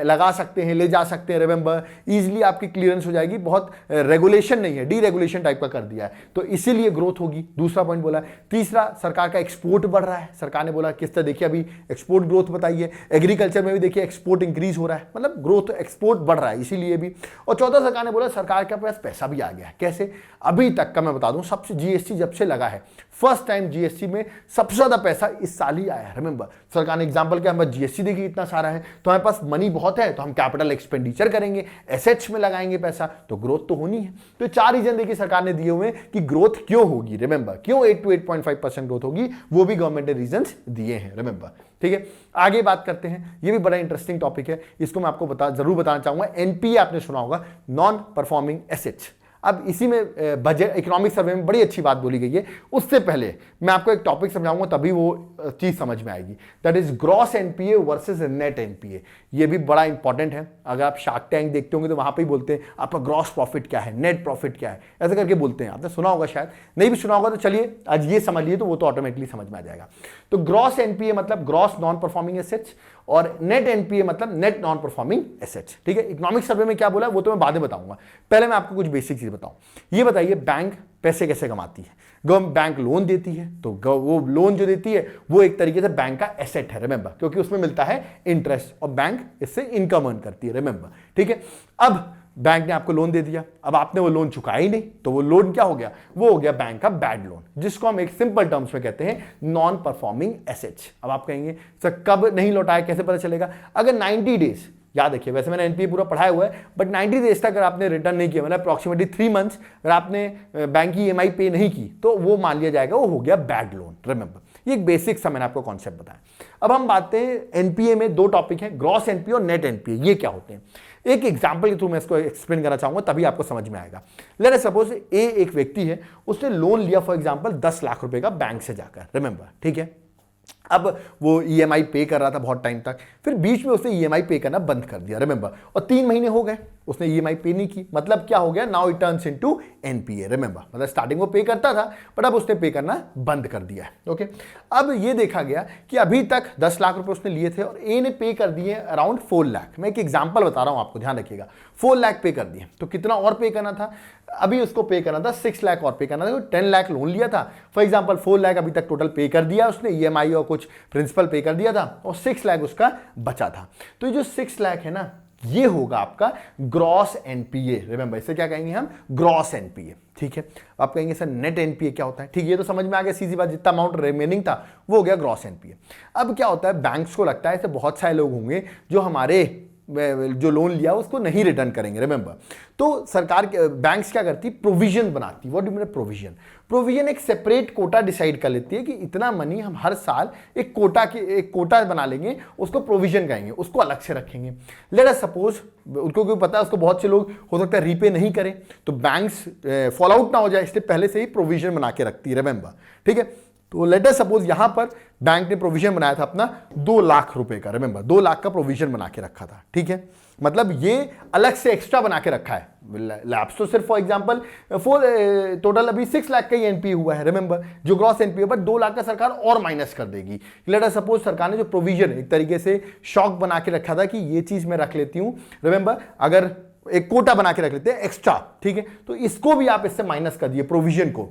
लगा सकते हैं, ले जा सकते हैं, रिमेंबर, इजीली आपकी क्लियरेंस हो जाएगी, बहुत रेगुलेशन नहीं है, डीरेगुलेशन टाइप का कर दिया है, तो इसीलिए ग्रोथ होगी। दूसरा पॉइंट बोला। तीसरा, सरकार का एक्सपोर्ट बढ़ रहा है, सरकार ने बोला किस तरह, देखिए अभी एक्सपोर्ट ग्रोथ बताइए, एग्रीकल्चर में भी देखिए एक्सपोर्ट इंक्रीज हो रहा है, मतलब ग्रोथ एक्सपोर्ट बढ़ रहा है इसीलिए भी। और चौथा, सरकार ने बोला सरकार के पास पैसा भी आ गया है, कैसे, अभी तक का मैं बता दूं, सबसे जीएसटी जब से लगा है, फर्स्ट टाइम जीएसटी में सबसे ज्यादा पैसा इस साल ही आया है, रिमेंबर, सरकार ने एग्जांपल किया, हमारा जीएसटी देखिए इतना सारा है, तो हमारे पास मनी बहुत है, तो हम कैपिटल एक्सपेंडिचर करेंगे, एसेट्स में लगाएंगे पैसा, तो ग्रोथ तो होनी है। तो 4 रीजन देखिए सरकार ने दिए हुए कि ग्रोथ क्यों होगी, रिमेंबर, क्यों 8 to 8.5% ग्रोथ होगी, वो भी गवर्नमेंट ने रीजन दिए हैं, रिमेंबर। ठीक है, आगे बात करते हैं, ये भी बड़ा इंटरेस्टिंग टॉपिक है, इसको मैं आपको जरूर बताना चाहूंगा। एनपीए आपने सुना होगा, नॉन परफॉर्मिंग एसेट्स। अब इसी में बजट इकोनॉमिक सर्वे में बड़ी अच्छी बात बोली गई है, उससे पहले मैं आपको एक टॉपिक समझाऊंगा तभी वो चीज समझ में आएगी, that is gross NPA versus net NPA. ये भी बड़ा इंपॉर्टेंट है, अगर आप शार्क टैंक देखते होंगे तो वहां पे ही बोलते हैं आपका ग्रॉस प्रॉफिट क्या है, नेट प्रॉफिट क्या है, ऐसा करके बोलते हैं, आपने सुना होगा, शायद नहीं भी सुना होगा, तो चलिए आज ये समझ लिए तो वो तो ऑटोमेटिकली समझ में आ जाएगा। तो ग्रॉस एनपीए मतलब ग्रॉस नॉन परफॉर्मिंग एसेट्स, और नेट एनपीए मतलब नेट नॉन परफॉर्मिंग एसेट्स। ठीक है, इकोनॉमिक सर्वे में क्या बोला वो तो मैं बाद में बताऊंगा, पहले मैं आपको कुछ बेसिक चीज बताऊं। ये बताइए बैंक पैसे कैसे कमाती है? गवर्नमेंट बैंक लोन देती है, तो वो लोन जो देती है वो एक तरीके से बैंक का एसेट है, रिमेंबर, क्योंकि उसमें मिलता है इंटरेस्ट और बैंक इससे इनकम अर्न करती है, रिमेंबर। ठीक है, अब बैंक ने आपको लोन दे दिया, अब आपने वो लोन चुकाया ही नहीं, तो वो लोन क्या हो गया, वो हो गया बैंक का बैड लोन, जिसको हम एक सिंपल टर्म्स में कहते हैं नॉन परफॉर्मिंग एसेट्स। अब आप कहेंगे सर कब नहीं लौटाया, कैसे पता चलेगा? अगर 90 डेज, याद रखिए, वैसे मैंने एनपीए पूरा पढ़ाया हुआ है, बट 90 डेज तक अगर आपने रिटर्न नहीं किया, मतलब अप्रॉक्सीमेटली 3 मंथ्स अगर आपने बैंक की ईएमआई पे नहीं की, तो वो मान लिया जाएगा वो हो गया बैड लोन, रिमेंबर। ये एक बेसिक सा मैंने आपको कॉन्सेप्ट बताया। अब हम बात हैं एनपीए में 2 टॉपिक हैं, ग्रॉस एनपीए और नेट एनपीए, ये क्या होते हैं? एक एग्जांपल के थ्रू मैं इसको एक्सप्लेन करना चाहूंगा, तभी आपको समझ में आएगा। लेट अस सपोज ए एक व्यक्ति है, उसने लोन लिया फॉर एग्जांपल 10 लाख रुपए का बैंक से जाकर, रिमेंबर, ठीक है। अब वो ईएमआई पे कर रहा था बहुत टाइम तक, फिर बीच में उसने ईएमआई पे करना बंद कर दिया, रिमेंबर, और 3 महीने हो गए उसने ईएमआई पे नहीं की, मतलब क्या हो गया, now it turns into NPA, remember, मतलब स्टार्टिंग वो पे करता था बट अब उसने पे करना बंद कर दिया है। ओके, अब ये देखा गया कि अभी तक 10 लाख रुपए उसने लिए थे और ए ने पे कर दिए अराउंड 4 लाख। मैं एक एग्जांपल बता रहा हूं आपको, ध्यान रखिएगा, 4 लाख पे कर दिए, तो कितना और पे करना था? अभी उसको पे करना था 6 लाख और पे करना था, 10 लाख लोन लिया था, फॉर एग्जांपल 4 लाख अभी तक टोटल पे कर दिया उसने, ईएमआई और कुछ प्रिंसिपल पे कर दिया था, और 6 लाख उसका बचा था। तो ये जो 6 लाख है ना, ये होगा आपका ग्रॉस एनपीए, रिमेंबर, इसे क्या कहेंगे हम, ग्रॉस एनपीए। ठीक है, आप कहेंगे सर नेट एनपीए क्या होता है? ठीक है, ये तो समझ में आ गया, सीधी बात, जितना अमाउंट रिमेनिंग था वो हो गया ग्रॉस एनपीए। अब क्या होता है, बैंक्स को लगता है ऐसे बहुत सारे लोग होंगे जो हमारे जो लोन लिया उसको नहीं रिटर्न करेंगे, रिमेंबर, तो सरकार के बैंक्स क्या करती, प्रोविजन बनाती। What do mean provision? Provision एक सेपरेट कोटा डिसाइड कर लेती है कि इतना मनी हम हर साल एक कोटा बना लेंगे, उसको प्रोविजन कहेंगे, उसको अलग से रखेंगे। लेट अस सपोज, उनको क्यों पता है, उसको बहुत से लोग हो सकता है रीपे नहीं करें, तो बैंक्स फॉल आउट ना हो जाए इसलिए पहले से ही प्रोविजन बना के रखती है, रिमेंबर, ठीक है। तो लेट अस सपोज यहां पर बैंक ने प्रोविजन बनाया था अपना 2 लाख रुपए का, रिमेंबर 2 लाख का प्रोविजन बना के रखा था, ठीक है, मतलब ये अलग से एक्स्ट्रा बना के रखा है। लैब्स तो सिर्फ फॉर एग्जांपल टोटल अभी 6 लाख का ही एनपीए हुआ है, रिमेंबर जो ग्रॉस एनपीए, बट 2 लाख का सरकार और माइनस कर देगी। लेट अस सपोज सरकार ने जो प्रोविजन एक तरीके से शॉक बना के रखा था कि ये चीज मैं रख लेती हूं, रिमेंबर अगर एक कोटा बना के रख लेते हैं एक्स्ट्रा, ठीक है, तो इसको भी आप इससे माइनस कर दिए प्रोविजन को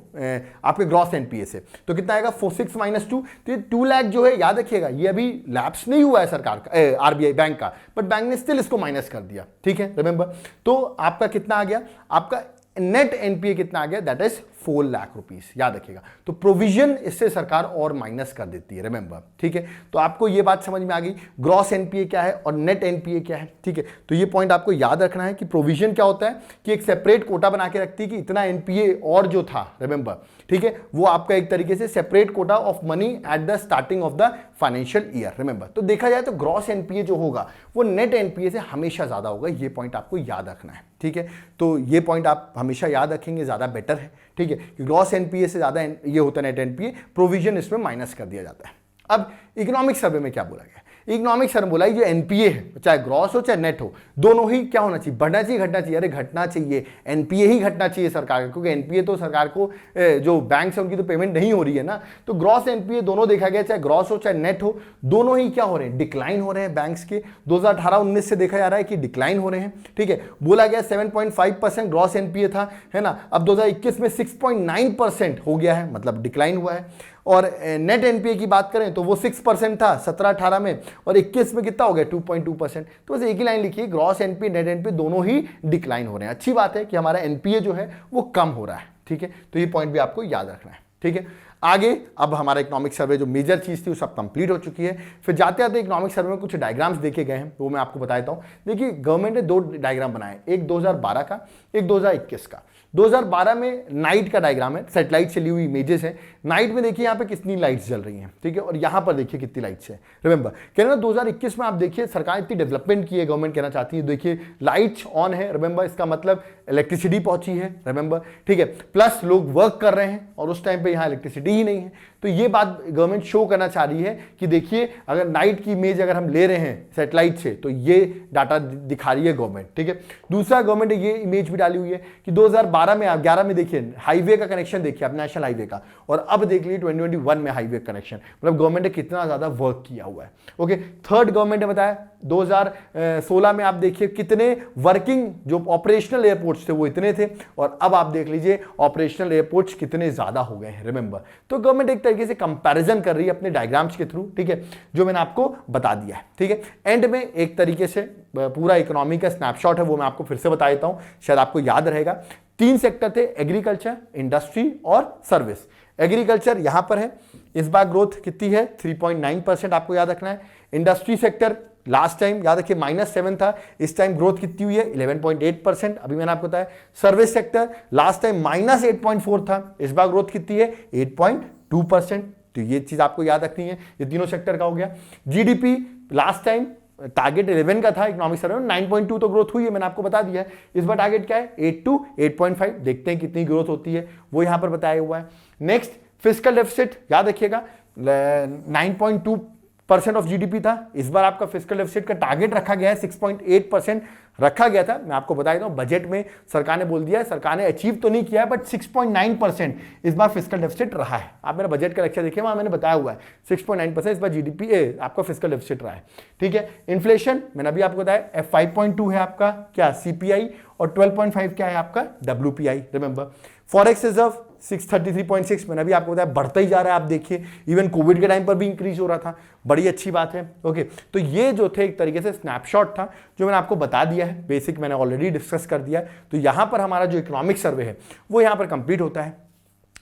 आपके ग्रॉस एनपीए से, तो कितना आएगा 46 - 2, तो 2 लाख जो है, याद रखिएगा ये अभी लैप्स नहीं हुआ है सरकार का, आरबीआई बैंक का, बट बैंक ने स्टिल इसको माइनस कर दिया, ठीक है, रिमेंबर। तो आपका कितना आ गया, आपका नेट एनपीए कितना आ गया, दैट इज 4 लाख रुपीस, याद रखिएगा। तो प्रोविजन इससे सरकार और माइनस कर देती है, रिमेंबर, ठीक है। तो आपको ये बात समझ में आ गई ग्रॉस एनपीए क्या है और नेट एनपीए क्या है, ठीक है। तो ये पॉइंट आपको याद रखना है कि प्रोविजन क्या होता है कि एक सेपरेट कोटा बना के रखती है कि इतना एनपीए और जो था, रिमेंबर, ठीक है, वो आपका एक तरीके से separate Kota of money at the starting of the financial year, remember. तो देखा जाए तो ग्रॉस एनपीए जो होगा वो नेट एनपीए से हमेशा ज्यादा होगा, ये पॉइंट आपको याद रखना है, ठीक है। तो ये पॉइंट आप हमेशा याद रखेंगे, ज्यादा बेटर है, ठीक है, कि ग्रॉस एनपीए से ज्यादा ये होता है नेट एनपीए, प्रोविजन इसमें माइनस कर दिया जाता है। अब इकोनॉमिक सर्वे में क्या बोला गया, इकोनॉमिक सर्वे बोला जो एनपीए है, चाहे ग्रॉस हो चाहे नेट हो, दोनों ही क्या होना चाहिए, बढ़ना चाहिए, घटना चाहिए, अरे घटना चाहिए, एनपीए ही घटना चाहिए सरकार का, क्योंकि एनपीए तो सरकार को जो बैंक है उनकी तो पेमेंट नहीं हो रही है ना, तो ग्रॉस एनपीए दोनों देखा गया, चाहे ग्रॉस हो चाहे नेट हो, दोनों ही क्या हो रहे हैं, डिक्लाइन हो रहे हैं बैंक्स के। 2018-19 से देखा जा रहा है कि डिक्लाइन हो रहे हैं, ठीक है। बोला गया 7.5% ग्रॉस एनपीए था, है ना, अब 2021 में 6.9% हो गया है, मतलब डिक्लाइन हुआ है। और नेट एनपीए की बात करें तो वो 6% था 17-18 में, और 21 में कितना हो गया 2.2%। तो बस एक ही लाइन लिखिए, ग्रॉस एनपीए नेट एनपीए दोनों ही डिक्लाइन हो रहे हैं। अच्छी बात है कि हमारा एनपीए जो है वो कम हो रहा है, ठीक है। तो ये पॉइंट भी आपको याद रखना है, ठीक है। आगे अब हमारा इकोनॉमिक सर्वे जो मेजर चीज थी वो सब कंप्लीट हो चुकी है। फिर जाते आते इकोनॉमिक सर्वे में कुछ डायग्राम्स देखे गए हैं, वो मैं आपको बता देता हूं। देखिए गवर्नमेंट ने 2 डायग्राम बनाए, एक 2012 का, एक 2021 का। 2012 में नाइट का डायग्राम है, सैटेलाइट से ली हुई इमेजेस है। नाइट में देखिए यहाँ पे कितनी लाइट्स जल रही हैं, ठीक है, और यहाँ पर देखिए कितनी लाइट्स है, रिमेंबर। कहना ना 2021 में आप देखिए सरकार इतनी डेवलपमेंट की है, गवर्नमेंट कहना चाहती है, देखिए लाइट्स ऑन है, रिमेंबर, इसका मतलब इलेक्ट्रिसिटी पहुंची है, रिमेंबर, ठीक है, प्लस लोग वर्क कर रहे हैं और उस टाइम पे यहाँ इलेक्ट्रिसिटी ही नहीं है। तो ये बात गवर्नमेंट शो करना चाह रही है कि देखिए अगर नाइट की इमेज अगर हम ले रहे हैं सैटेलाइट से तो ये डाटा दिखा रही है गवर्नमेंट, ठीक है। दूसरा गवर्नमेंट ने ये इमेज भी डाली हुई है कि 2012 में 11 में देखिए हाईवे का कनेक्शन देखिए आप, नेशनल हाईवे का, और अब देख लीजिए 2021 में हाईवे कनेक्शन, मतलब गवर्नमेंट ने कितना ज्यादा वर्क किया हुआ है। ओके, थर्ड गवर्नमेंट ने बताया 2016 में आप देखिए कितने वर्किंग जो ऑपरेशनल एयरपोर्ट्स थे वो इतने थे, और अब आप देख लीजिए ऑपरेशनल एयरपोर्ट्स कितने ज्यादा हो गए हैं, रिमेंबर। तो गवर्नमेंट एक तरीके से कंपैरिजन कर रही है अपने डायग्राम्स के थ्रू, ठीक है, जो मैंने आपको बता दिया है, ठीक है। एंड में एक तरीके से पूरा इकोनॉमी का स्नैपशॉट है, वो मैं आपको फिर से बता देता हूं, शायद आपको याद रहेगा। 3 सेक्टर थे, एग्रीकल्चर, इंडस्ट्री और सर्विस। एग्रीकल्चर यहां पर है, इस बार ग्रोथ कितनी है 3.9%, आपको याद रखना है। इंडस्ट्री सेक्टर लास्ट टाइम याद रखिए -7 था, इस टाइम ग्रोथ कितनी हुई है 11.8%, अभी मैंने आपको बताया। सर्विस सेक्टर लास्ट टाइम -8.4 था, इस बार ग्रोथ कितनी है 8.2%, तो ये चीज आपको याद रखनी है। ये तीनों सेक्टर का हो गया। जीडीपी लास्ट टाइम टारगेट 11 का था इकोनॉमिक सर्वे में, 9.2 तो ग्रोथ हुई है, मैंने आपको बता दिया है। इस बार टारगेट क्या है 8 to 8.5, देखते हैं कितनी ग्रोथ होती है, वो यहां पर बताया हुआ है। नेक्स्ट फिस्कल डेफिसिट याद रखिएगा 9.2% ऑफ जीडीपी था, इस बार आपका फिस्कल डेफिसिट का टारगेट रखा गया है 6.8% रखा गया था। मैं आपको बता देता हूं बजट में सरकार ने बोल दिया है, सरकार ने अचीव तो नहीं किया है बट 6.9% इस बार फिस्कल डेफिसिट रहा है। आप मेरा बजट का लेक्चर देखिए, वहां मैंने बताया हुआ है 6.9% इस बार जीडीपी आपका फिस्कल डेफिसिट रहा है, ठीक है। इन्फ्लेशन मैंने अभी आपको बताया 5.2 है आपका क्या सीपीआई, और 12.5 क्या है आपका डब्ल्यूपीआई, रिमेंबर। फॉरेक्स रिजर्व 633.6 मैंने अभी आपको बताया बढ़ता ही जा रहा है, आप देखिए इवन कोविड के टाइम पर भी इंक्रीज हो रहा था, बड़ी अच्छी बात है। ओके, तो ये जो थे एक तरीके से स्नैपशॉट था जो मैंने आपको बता दिया है, बेसिक मैंने ऑलरेडी डिस्कस कर दिया है। तो यहां पर हमारा जो इकोनॉमिक सर्वे है वो यहां पर कंप्लीट होता है।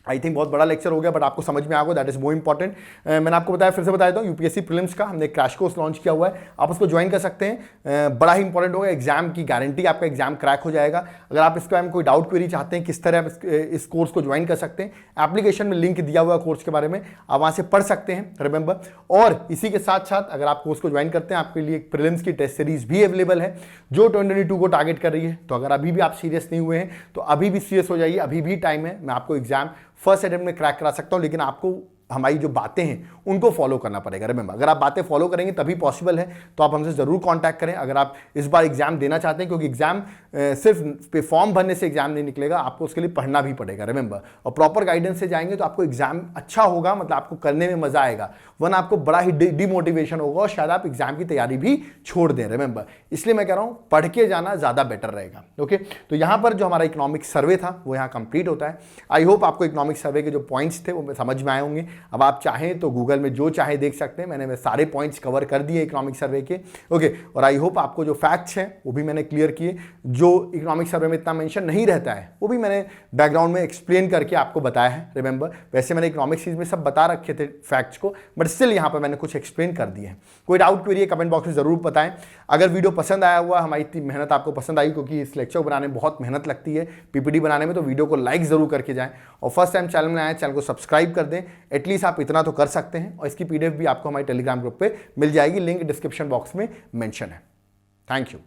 आई थिंक बहुत बड़ा लेक्चर हो गया बट आपको समझ में आ गया, दैट इज मोर इंपॉर्टेंट। मैंने आपको बताया, फिर से बता देता हूँ, यूपीएससी प्रीलिम्स का हमने क्रैश कोर्स लॉन्च किया हुआ है, आप उसको ज्वाइन कर सकते हैं। बड़ा ही इंपॉर्टेंट होगा, एग्जाम की गारंटी, आपका एग्जाम क्रैक हो जाएगा। अगर आप इसके बारे में कोई डाउट क्वेरी चाहते हैं किस तरह आप इस कोर्स को ज्वाइन कर सकते हैं, एप्लीकेशन में लिंक दिया हुआ है कोर्स के बारे में, आप वहाँ से पढ़ सकते हैं, रिमेंबर। और इसी के साथ साथ अगर आप कोर्स को ज्वाइन करते हैं, आपके लिए एक प्रीलिम्स की टेस्ट सीरीज भी अवेलेबल है जो 2022 को टारगेट कर रही है। तो अगर अभी भी आप सीरियस नहीं हुए हैं तो अभी भी सीरियस हो जाइए, अभी भी टाइम है। मैं आपको एग्जाम फर्स्ट अटेम्प्ट में क्रैक करा सकता हूं, लेकिन आपको हमारी जो बातें हैं उनको फॉलो करना पड़ेगा। रिमेंबर, अगर आप बातें फॉलो करेंगे तभी पॉसिबल है, तो आप हमसे ज़रूर कांटेक्ट करें अगर आप इस बार एग्जाम देना चाहते हैं, क्योंकि एग्जाम सिर्फ फॉर्म भरने से एग्जाम नहीं निकलेगा, आपको उसके लिए पढ़ना भी पड़ेगा। रिमेंबर, और प्रॉपर गाइडेंस से जाएंगे तो आपको एग्जाम अच्छा होगा, मतलब आपको करने में मजा आएगा, वरना आपको बड़ा ही डिमोटिवेशन होगा और शायद आप एग्जाम की तैयारी भी छोड़ दें। रिमेंबर, इसलिए मैं कह रहा हूं पढ़ के जाना ज़्यादा बेटर रहेगा। ओके, तो यहां पर जो हमारा इकोनॉमिक सर्वे था वो यहां कंप्लीट होता है। आई होप आपको इकोनॉमिक सर्वे के जो पॉइंट्स थे वो समझ में आए होंगे। अब आप चाहें तो गूगल में जो चाहे देख सकते हैं, मैंने सारे पॉइंट्स कवर कर दिए इकोनॉमिक सर्वे के। ओके, और आई होप आपको जो फैक्ट्स हैं वो भी मैंने क्लियर किए, जो इकोनॉमिक सर्वे में इतना मेंशन नहीं रहता है वो भी मैंने बैकग्राउंड में एक्सप्लेन करके आपको बताया है। रिमेंबर, वैसे मैंने इकोनॉमिक चीज में सब बता रखे थे फैक्ट्स को, बट स्टिल यहाँ पर मैंने कुछ एक्सप्लेन कर दिए हैं। कोई डाउट क्वेरी कमेंट बॉक्स में जरूर बताएं। अगर वीडियो पसंद आया हुआ, हमारी इतनी मेहनत आपको पसंद आई, क्योंकि इस लेक्चर बनाने में बहुत मेहनत लगती है पीपीटी बनाने में, तो वीडियो को लाइक जरूर करके जाएं, और फर्स्ट टाइम चैनल में आए चैनल को सब्सक्राइब कर दें। एटलीस्ट आप इतना तो कर सकते हैं, और इसकी पीडीएफ भी आपको हमारे टेलीग्राम ग्रुप पे मिल जाएगी, लिंक डिस्क्रिप्शन बॉक्स में मेंशन है। Thank you.